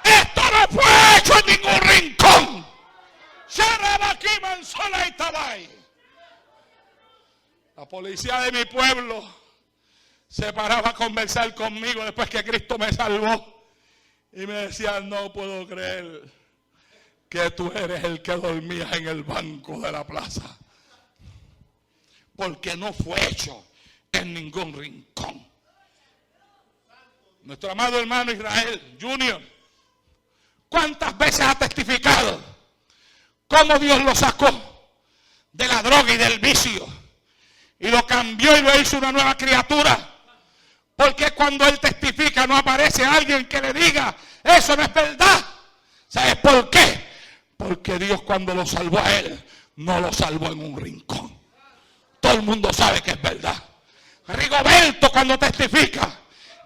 Esto no fue hecho en ningún rincón. La policía de mi pueblo se paraba a conversar conmigo después que Cristo me salvó y me decía: no puedo creer que tú eres el que dormía en el banco de la plaza, porque no fue hecho en ningún rincón. Nuestro amado hermano Israel Junior, ¿cuántas veces ha testificado cómo Dios lo sacó de la droga y del vicio y lo cambió y lo hizo una nueva criatura? Porque cuando él testifica no aparece alguien que le diga: eso no es verdad. ¿Sabes por qué? Porque Dios, cuando lo salvó a él, no lo salvó en un rincón. Todo el mundo sabe que es verdad. Rigoberto, cuando testifica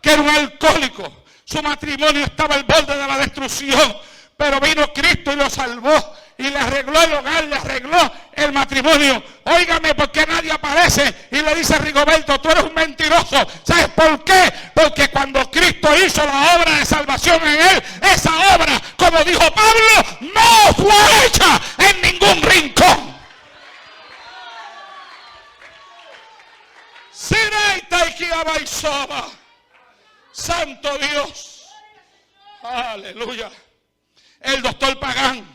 que era un alcohólico, su matrimonio estaba al borde de la destrucción, pero vino Cristo y lo salvó y le arregló el hogar, le arregló el matrimonio. Óigame, porque nadie aparece y le dice a Rigoberto: tú eres un mentiroso. ¿Sabes por qué? Porque cuando Cristo hizo la obra de salvación en él, esa obra, como dijo Pablo, no fue hecha en ningún rincón. Santo Dios. Aleluya. El doctor Pagán,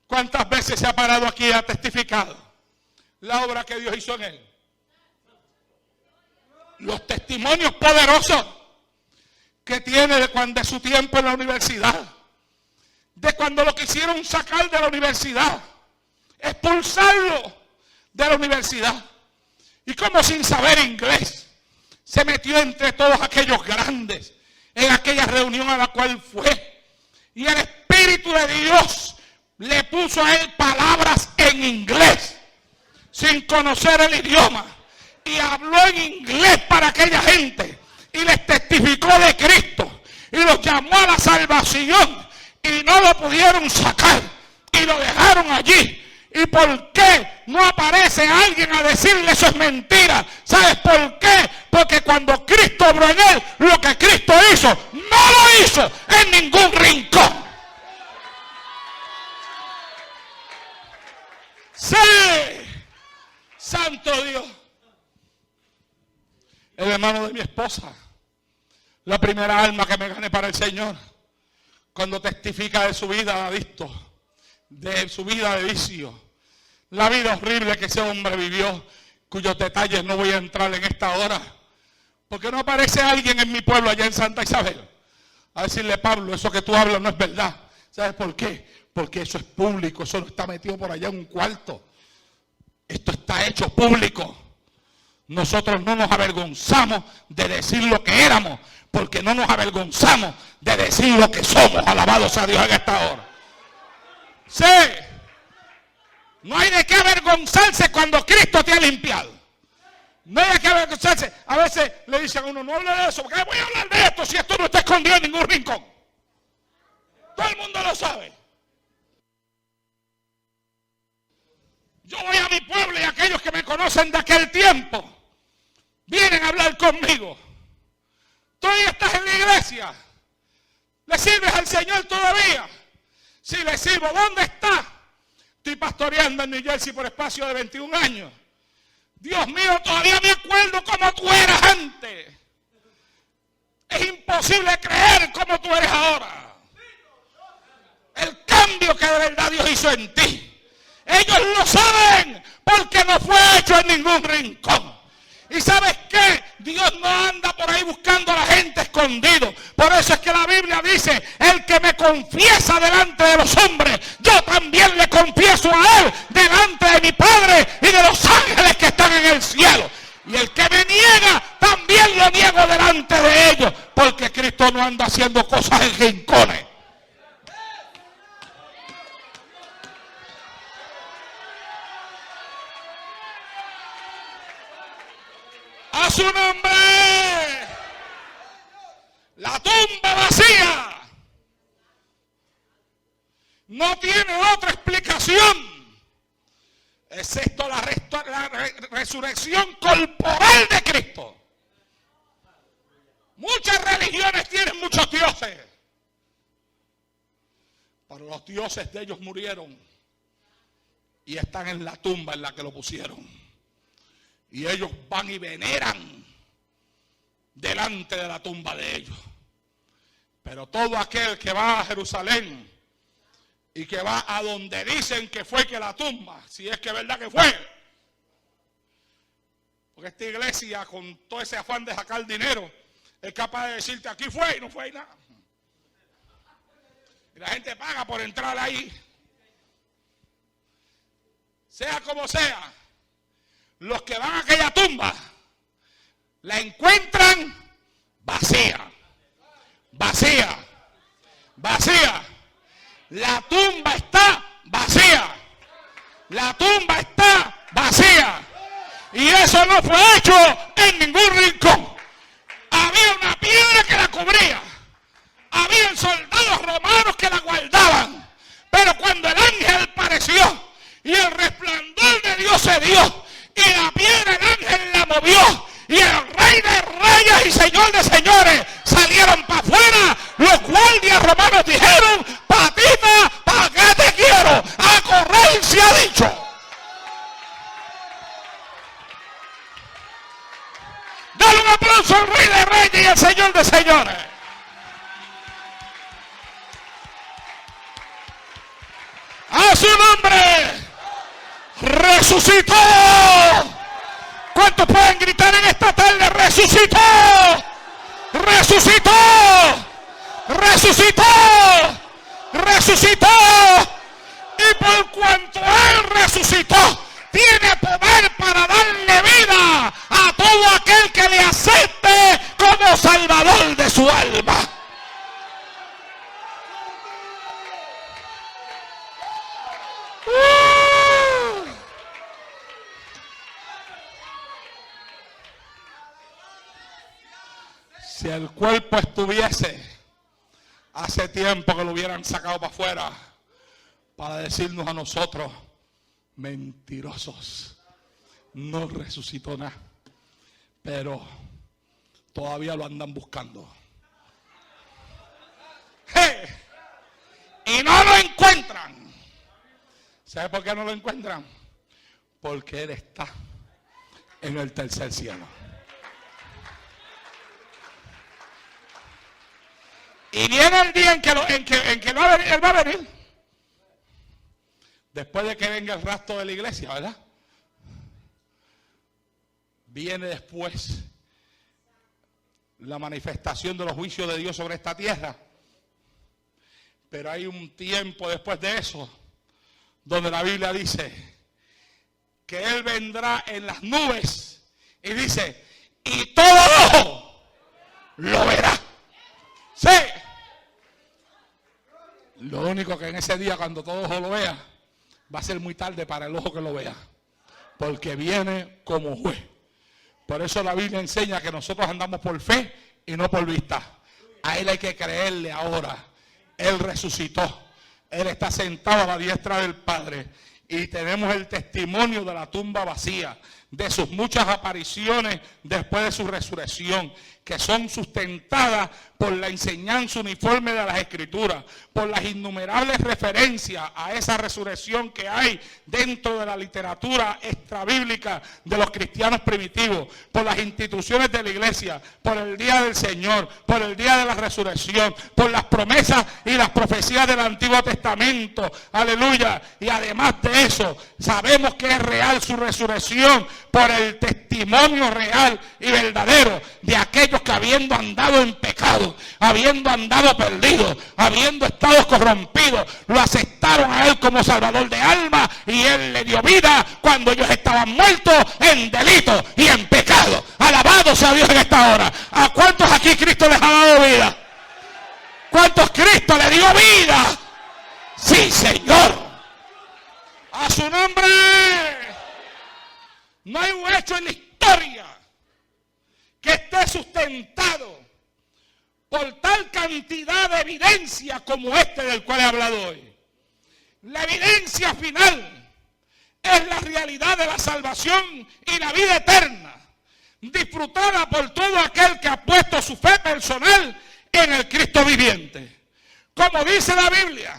¿cuántas veces se ha parado aquí y ha testificado la obra que Dios hizo en él? Los testimonios poderosos que tiene de su tiempo en la universidad, de cuando lo quisieron sacar de la universidad, expulsarlo de la universidad, y como sin saber inglés se metió entre todos aquellos grandes en aquella reunión a la cual fue, y el Espíritu de Dios le puso a él palabras en inglés sin conocer el idioma, y habló en inglés para aquella gente y les testificó de Cristo y los llamó a la salvación, y no lo pudieron sacar y lo dejaron allí. ¿Y por qué no aparece alguien a decirle eso es mentira? ¿Sabes por qué? Porque cuando Cristo obró en él, lo que Cristo hizo, no lo hizo en ningún rincón. Sí, santo Dios. El hermano de mi esposa, la primera alma que me gané para el Señor, cuando testifica de su vida de adicto, de su vida de vicio, la vida horrible que ese hombre vivió, cuyos detalles no voy a entrar en esta hora, porque no aparece alguien en mi pueblo allá en Santa Isabel a decirle: Pablo, eso que tú hablas no es verdad. ¿Sabes por qué? Porque eso es público, eso no está metido por allá en un cuarto. Esto está hecho público. Nosotros no nos avergonzamos de decir lo que éramos, porque no nos avergonzamos de decir lo que somos. Alabado sea Dios en esta hora. Sí. No hay de qué avergonzarse cuando Cristo te ha limpiado. No hay de qué avergonzarse. A veces le dicen a uno: no hable de eso, porque voy a hablar de esto si esto no está escondido en ningún rincón. Todo el mundo lo sabe. Yo voy a mi pueblo y aquellos que me conocen de aquel tiempo vienen a hablar conmigo. Todavía estás en la iglesia. ¿Le sirves al Señor todavía? Si le sirvo, ¿dónde está? Estoy pastoreando en New Jersey por espacio de 21 años. Dios mío, todavía me acuerdo cómo tú eras antes. Es imposible creer cómo tú eres ahora. El cambio que de verdad Dios hizo en ti. Ellos lo saben porque no fue hecho en ningún rincón. ¿Y sabes qué? Dios no anda por ahí buscando a la gente escondido. Por eso es que la Biblia dice: el que me confiesa delante de los hombres, yo también le confieso a él delante anda haciendo cosas en rincones. A su nombre. La tumba vacía no tiene otra explicación excepto la resurrección corporal de Cristo. Muchas religiones tienen muchos dioses, pero los dioses de ellos murieron y están en la tumba en la que lo pusieron. Y ellos van y veneran delante de la tumba de ellos. Pero todo aquel que va a Jerusalén y que va a donde dicen que fue que la tumba, si es que es verdad que fue, porque esta iglesia con todo ese afán de sacar dinero es capaz de decirte aquí fue y no fue nada. Y la gente paga por entrar ahí. Sea como sea, los que van a aquella tumba la encuentran vacía, vacía, vacía. La tumba está vacía. La tumba está vacía. Y eso no fue hecho en ningún rincón. Había una piedra que la cubría. Habían soldados romanos que la guardaban. Pero cuando el ángel apareció y el resplandor de Dios se dio y la piedra el ángel la movió y el rey de reyes y señor de señores salieron para afuera, los guardias romanos dijeron: patita, ¿para qué te quiero? A correr se ha dicho. Dale un aplauso al rey de reyes y al señor de señores. A su nombre. Resucitó. ¿Cuántos pueden gritar en esta tarde? Resucitó. Resucitó. Resucitó. Resucitó. Y por cuanto Él resucitó, tiene poder para darle vida a todo aquel que le acepte como Salvador de su alma. Si el cuerpo estuviese, hace tiempo que lo hubieran sacado para afuera para decirnos a nosotros: mentirosos, no resucitó nada. Pero todavía lo andan buscando. ¡Hey! Y no lo encuentran. ¿Sabe por qué no lo encuentran? Porque Él está en el tercer cielo. Y viene el día en que Él va a venir. Después de que venga el rastro de la iglesia, ¿verdad? Viene después la manifestación de los juicios de Dios sobre esta tierra. Pero hay un tiempo después de eso donde la Biblia dice que Él vendrá en las nubes y dice: y todo ojo lo verá. Sí. Lo único que en ese día, cuando todo ojo lo vea, va a ser muy tarde para el ojo que lo vea, porque viene como juez. Por eso la Biblia enseña que nosotros andamos por fe y no por vista. A Él hay que creerle ahora. Él resucitó. Él está sentado a la diestra del Padre. Y tenemos el testimonio de la tumba vacía, de sus muchas apariciones después de su resurrección, que son sustentadas por la enseñanza uniforme de las Escrituras, por las innumerables referencias a esa resurrección que hay dentro de la literatura extrabíblica de los cristianos primitivos, por las instituciones de la iglesia, por el día del Señor, por el día de la resurrección, por las promesas y las profecías del Antiguo Testamento. Aleluya. Y además de eso, sabemos que es real su resurrección por el testimonio real y verdadero de aquellos que, habiendo andado en pecado, habiendo andado perdidos, habiendo estado corrompidos, lo aceptaron a Él como Salvador de alma, y Él le dio vida cuando ellos estaban muertos en delito y en pecado. Alabado sea Dios en esta hora. ¿A cuántos aquí Cristo les ha dado vida? ¿Cuántos Cristo le dio vida? Sí, Señor. A su nombre. No hay un hecho en la historia que esté sustentado por tal cantidad de evidencia como este del cual he hablado hoy. La evidencia final es la realidad de la salvación y la vida eterna, disfrutada por todo aquel que ha puesto su fe personal en el Cristo viviente. Como dice la Biblia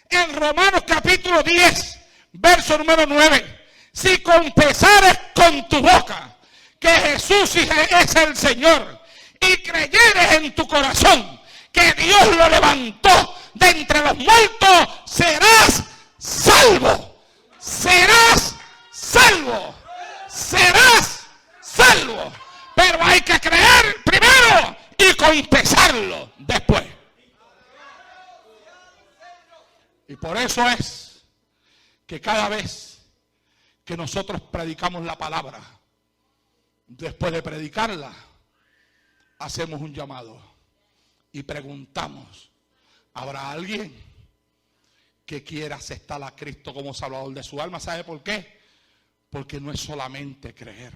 en Romanos capítulo 10, verso número 9, si confesares con tu boca que Jesús es el Señor y creyeres en tu corazón que Dios lo levantó de entre los muertos, serás salvo. Serás salvo. Serás salvo. Pero hay que creer primero y confesarlo después. Y por eso es que cada vez que nosotros predicamos la palabra, después de predicarla, hacemos un llamado y preguntamos, ¿habrá alguien que quiera aceptar a Cristo como Salvador de su alma? ¿Sabe por qué? Porque no es solamente creer.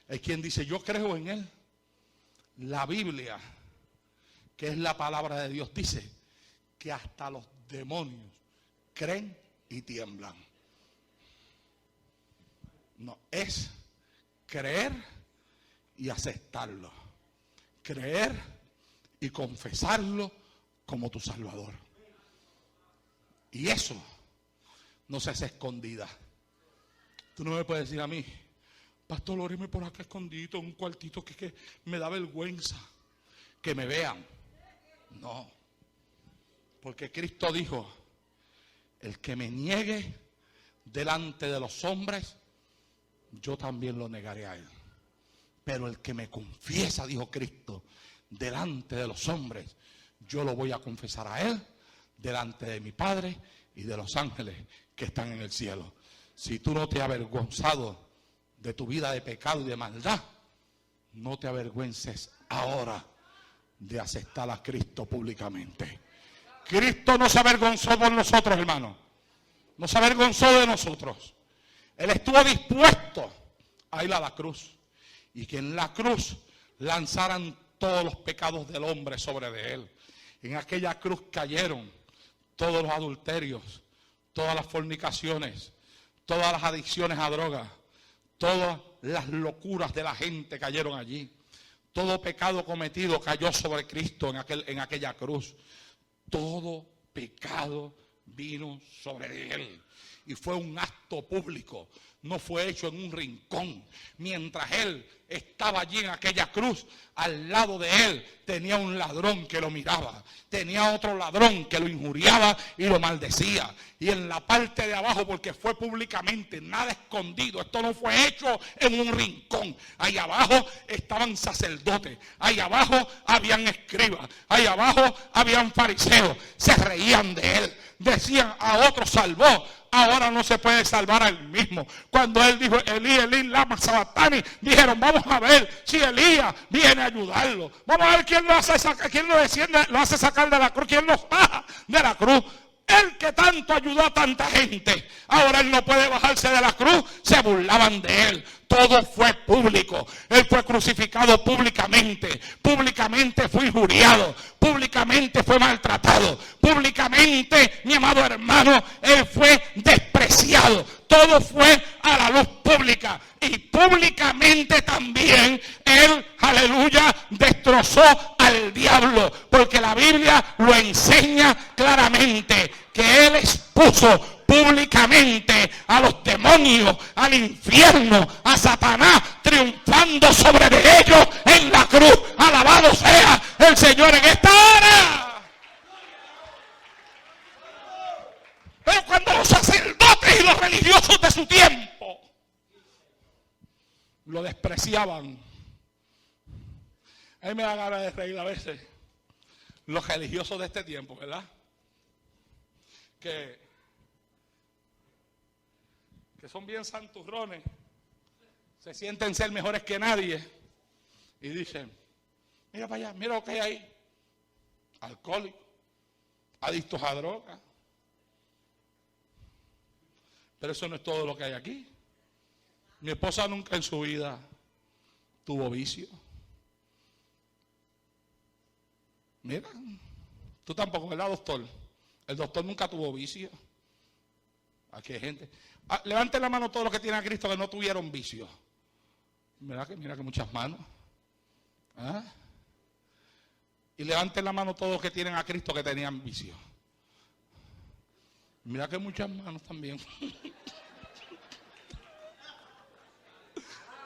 Hay quien dice, yo creo en Él. La Biblia, que es la palabra de Dios, dice que hasta los demonios creen y tiemblan. No, es creer y aceptarlo. Creer y confesarlo como tu Salvador. Y eso no se hace escondida. Tú no me puedes decir a mí, pastor, óreme por acá escondido en un cuartito que me da vergüenza que me vean. No. Porque Cristo dijo, el que me niegue delante de los hombres, yo también lo negaré a él. Pero el que me confiesa, dijo Cristo, delante de los hombres, yo lo voy a confesar a él, delante de mi Padre y de los ángeles que están en el cielo. Si tú no te has avergonzado de tu vida de pecado y de maldad, no te avergüences ahora de aceptar a Cristo públicamente. Cristo no se avergonzó por nosotros, hermano. No se avergonzó de nosotros. Él estuvo dispuesto a ir a la cruz. Y que en la cruz lanzaran todos los pecados del hombre sobre de él. En aquella cruz cayeron todos los adulterios, todas las fornicaciones, todas las adicciones a drogas, todas las locuras de la gente cayeron allí. Todo pecado cometido cayó sobre Cristo en aquella cruz. Todo pecado vino sobre él. Y fue un acto público. No fue hecho en un rincón. Mientras él estaba allí en aquella cruz, al lado de él tenía un ladrón que lo miraba. Tenía otro ladrón que lo injuriaba y lo maldecía. Y en la parte de abajo, porque fue públicamente, nada escondido. Esto no fue hecho en un rincón. Ahí abajo estaban sacerdotes. Ahí abajo habían escribas. Ahí abajo habían fariseos. Se reían de él. Decían, a otro salvó, ahora no se puede salvar a él mismo. Cuando él dijo, Elí, Elí, lama sabatani, dijeron, vamos a ver si Elías viene a ayudarlo. Vamos a ver quién lo hace sacar, quién lo desciende, lo hace sacar de la cruz, quién lo baja de la cruz. Él que tanto ayudó a tanta gente, ahora él no puede bajarse de la cruz. Se burlaban de él. Todo fue público. Él fue crucificado públicamente. Públicamente fue injuriado. Públicamente fue maltratado. Públicamente, mi amado hermano, él fue despreciado. Todo fue a la luz pública. Y públicamente también él, aleluya, destrozó al diablo. Porque la Biblia lo enseña claramente que él expuso públicamente a los demonios, al infierno, a Satanás, triunfando sobre de ellos en la cruz. Alabado sea el Señor en esta hora. Pero cuando los sacerdotes y los religiosos de su tiempo lo despreciaban, a mí me da ganas de reír a veces. Los religiosos de este tiempo, ¿verdad? Que son bien santurrones, se sienten ser mejores que nadie y dicen, mira para allá, mira lo que hay ahí, alcohólicos, adictos a drogas. Pero eso no es todo lo que hay aquí. Mi esposa nunca en su vida tuvo vicio. Mira, tú tampoco, ¿verdad, doctor? El doctor nunca tuvo vicio. Aquí hay gente. Levanten la mano todos los que tienen a Cristo que no tuvieron vicio. Mira que muchas manos. ¿Ah? Y levanten la mano todos los que tienen a Cristo que tenían vicio. Mira que muchas manos también.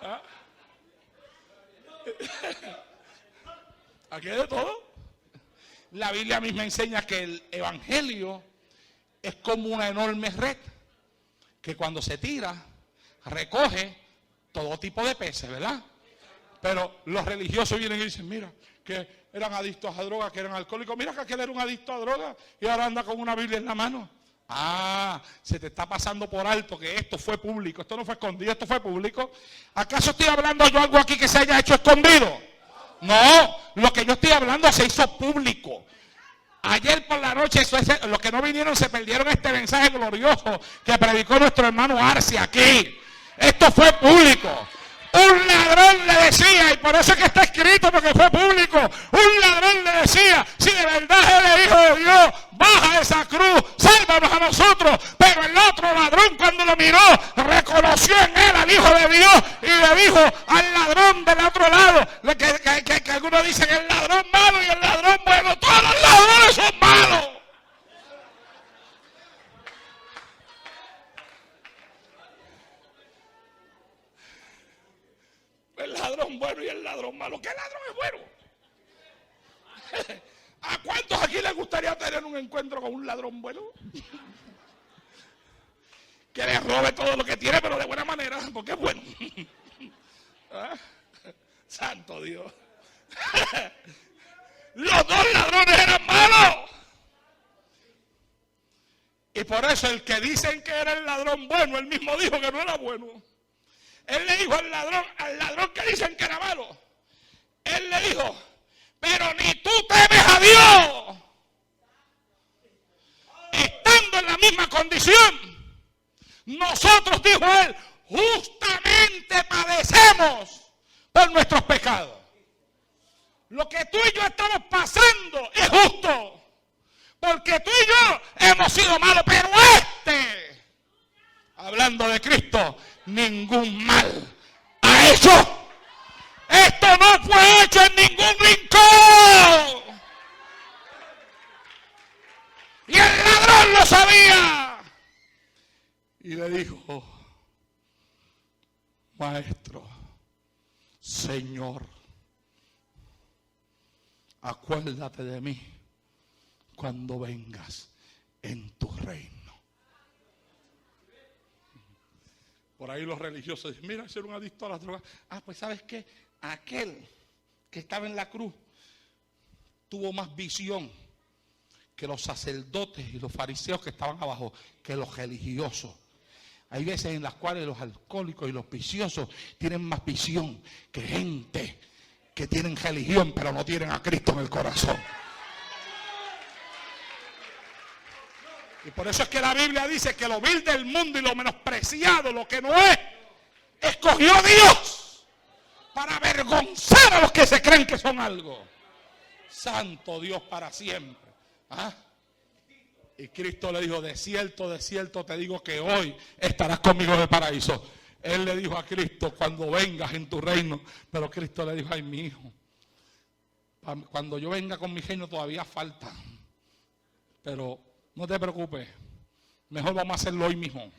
¿Ah? Aquí hay de todo. La Biblia misma enseña que el evangelio es como una enorme red que cuando se tira recoge todo tipo de peces, ¿verdad? Pero los religiosos vienen y dicen, mira, que eran adictos a drogas, que eran alcohólicos. Mira que aquel era un adicto a drogas y ahora anda con una Biblia en la mano. Ah, se te está pasando por alto que esto fue público, esto no fue escondido, esto fue público. ¿Acaso estoy hablando yo algo aquí que se haya hecho escondido? No, lo que yo estoy hablando se hizo público. Ayer por la noche, los que no vinieron se perdieron este mensaje glorioso que predicó nuestro hermano Arce aquí. Esto fue público. Un ladrón le decía, y por eso es que está escrito, porque fue público. Un ladrón le decía, si de verdad eres hijo de Dios, baja de esa cruz, sálvanos a nosotros. Pero el otro ladrón, cuando lo miró, reconoció en él al Hijo de Dios y le dijo al ladrón del otro lado, que algunos dicen el ladrón malo y el ladrón bueno. Todos los ladrones son malos. El ladrón bueno y el ladrón malo. ¿Qué ladrón es bueno? ¿A cuántos aquí les gustaría tener un encuentro con un ladrón bueno? Que le robe todo lo que tiene, pero de buena manera, porque es bueno. ¿Ah? Santo Dios. Los dos ladrones eran malos. Y por eso el que dicen que era el ladrón bueno, él mismo dijo que no era bueno. Él le dijo al ladrón que dicen que era malo. Él le dijo, pero ni tú temes a Dios. Estando en la misma condición, nosotros, dijo él, justamente padecemos por nuestros pecados. Lo que tú y yo estamos pasando es justo, porque tú y yo hemos sido malos, pero hablando de Cristo, ningún mal ha hecho. Esto no fue hecho en ningún rincón. Y el ladrón lo sabía. Y le dijo, Maestro, Señor, acuérdate de mí cuando vengas en tu reino. Por ahí los religiosos dicen, mira, ser un adicto a las drogas. Ah, pues ¿sabes qué? Aquel que estaba en la cruz tuvo más visión que los sacerdotes y los fariseos que estaban abajo, que los religiosos. Hay veces en las cuales los alcohólicos y los viciosos tienen más visión que gente que tienen religión pero no tienen a Cristo en el corazón. Y por eso es que la Biblia dice que lo vil del mundo y lo menospreciado, lo que no es, escogió Dios para avergonzar a los que se creen que son algo. Santo Dios para siempre. ¿Ah? Y Cristo le dijo, de cierto te digo que hoy estarás conmigo en el paraíso. Él le dijo a Cristo, cuando vengas en tu reino. Pero Cristo le dijo, ay, mi hijo, cuando yo venga con mi reino todavía falta. Pero no te preocupes, mejor vamos a hacerlo hoy mismo.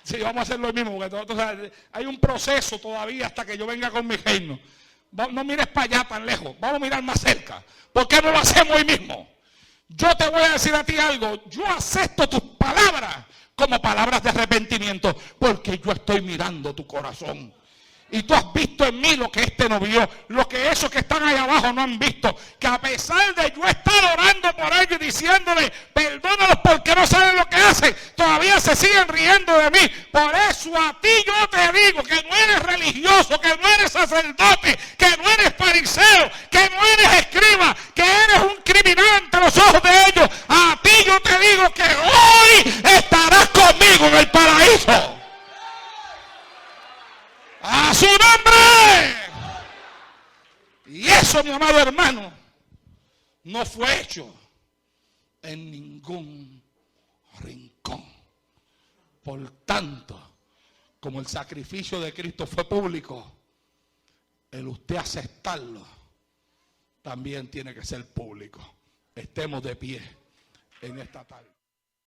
Sí, vamos a hacerlo hoy mismo, porque hay un proceso todavía hasta que yo venga con mi reino. No mires para allá tan lejos, vamos a mirar más cerca. ¿Por qué no lo hacemos hoy mismo? Yo te voy a decir a ti algo, yo acepto tus palabras como palabras de arrepentimiento, porque yo estoy mirando tu corazón. Y tú has visto en mí lo que este no vio, lo que esos que están ahí abajo no han visto. Que a pesar de yo estar orando por ellos y diciéndole, perdónalos porque no saben lo que hacen, todavía se siguen riendo de mí. Por eso a ti yo te digo que no eres religioso, que no eres sacerdote, que no eres fariseo, que no eres escriba que eres un criminal ante los ojos de ellos, a ti yo te digo que hoy estarás conmigo en el paraíso. ¡A su nombre! Y eso, mi amado hermano, no fue hecho en ningún rincón. Por tanto, como el sacrificio de Cristo fue público, el usted aceptarlo también tiene que ser público. Estemos de pie en esta tarde.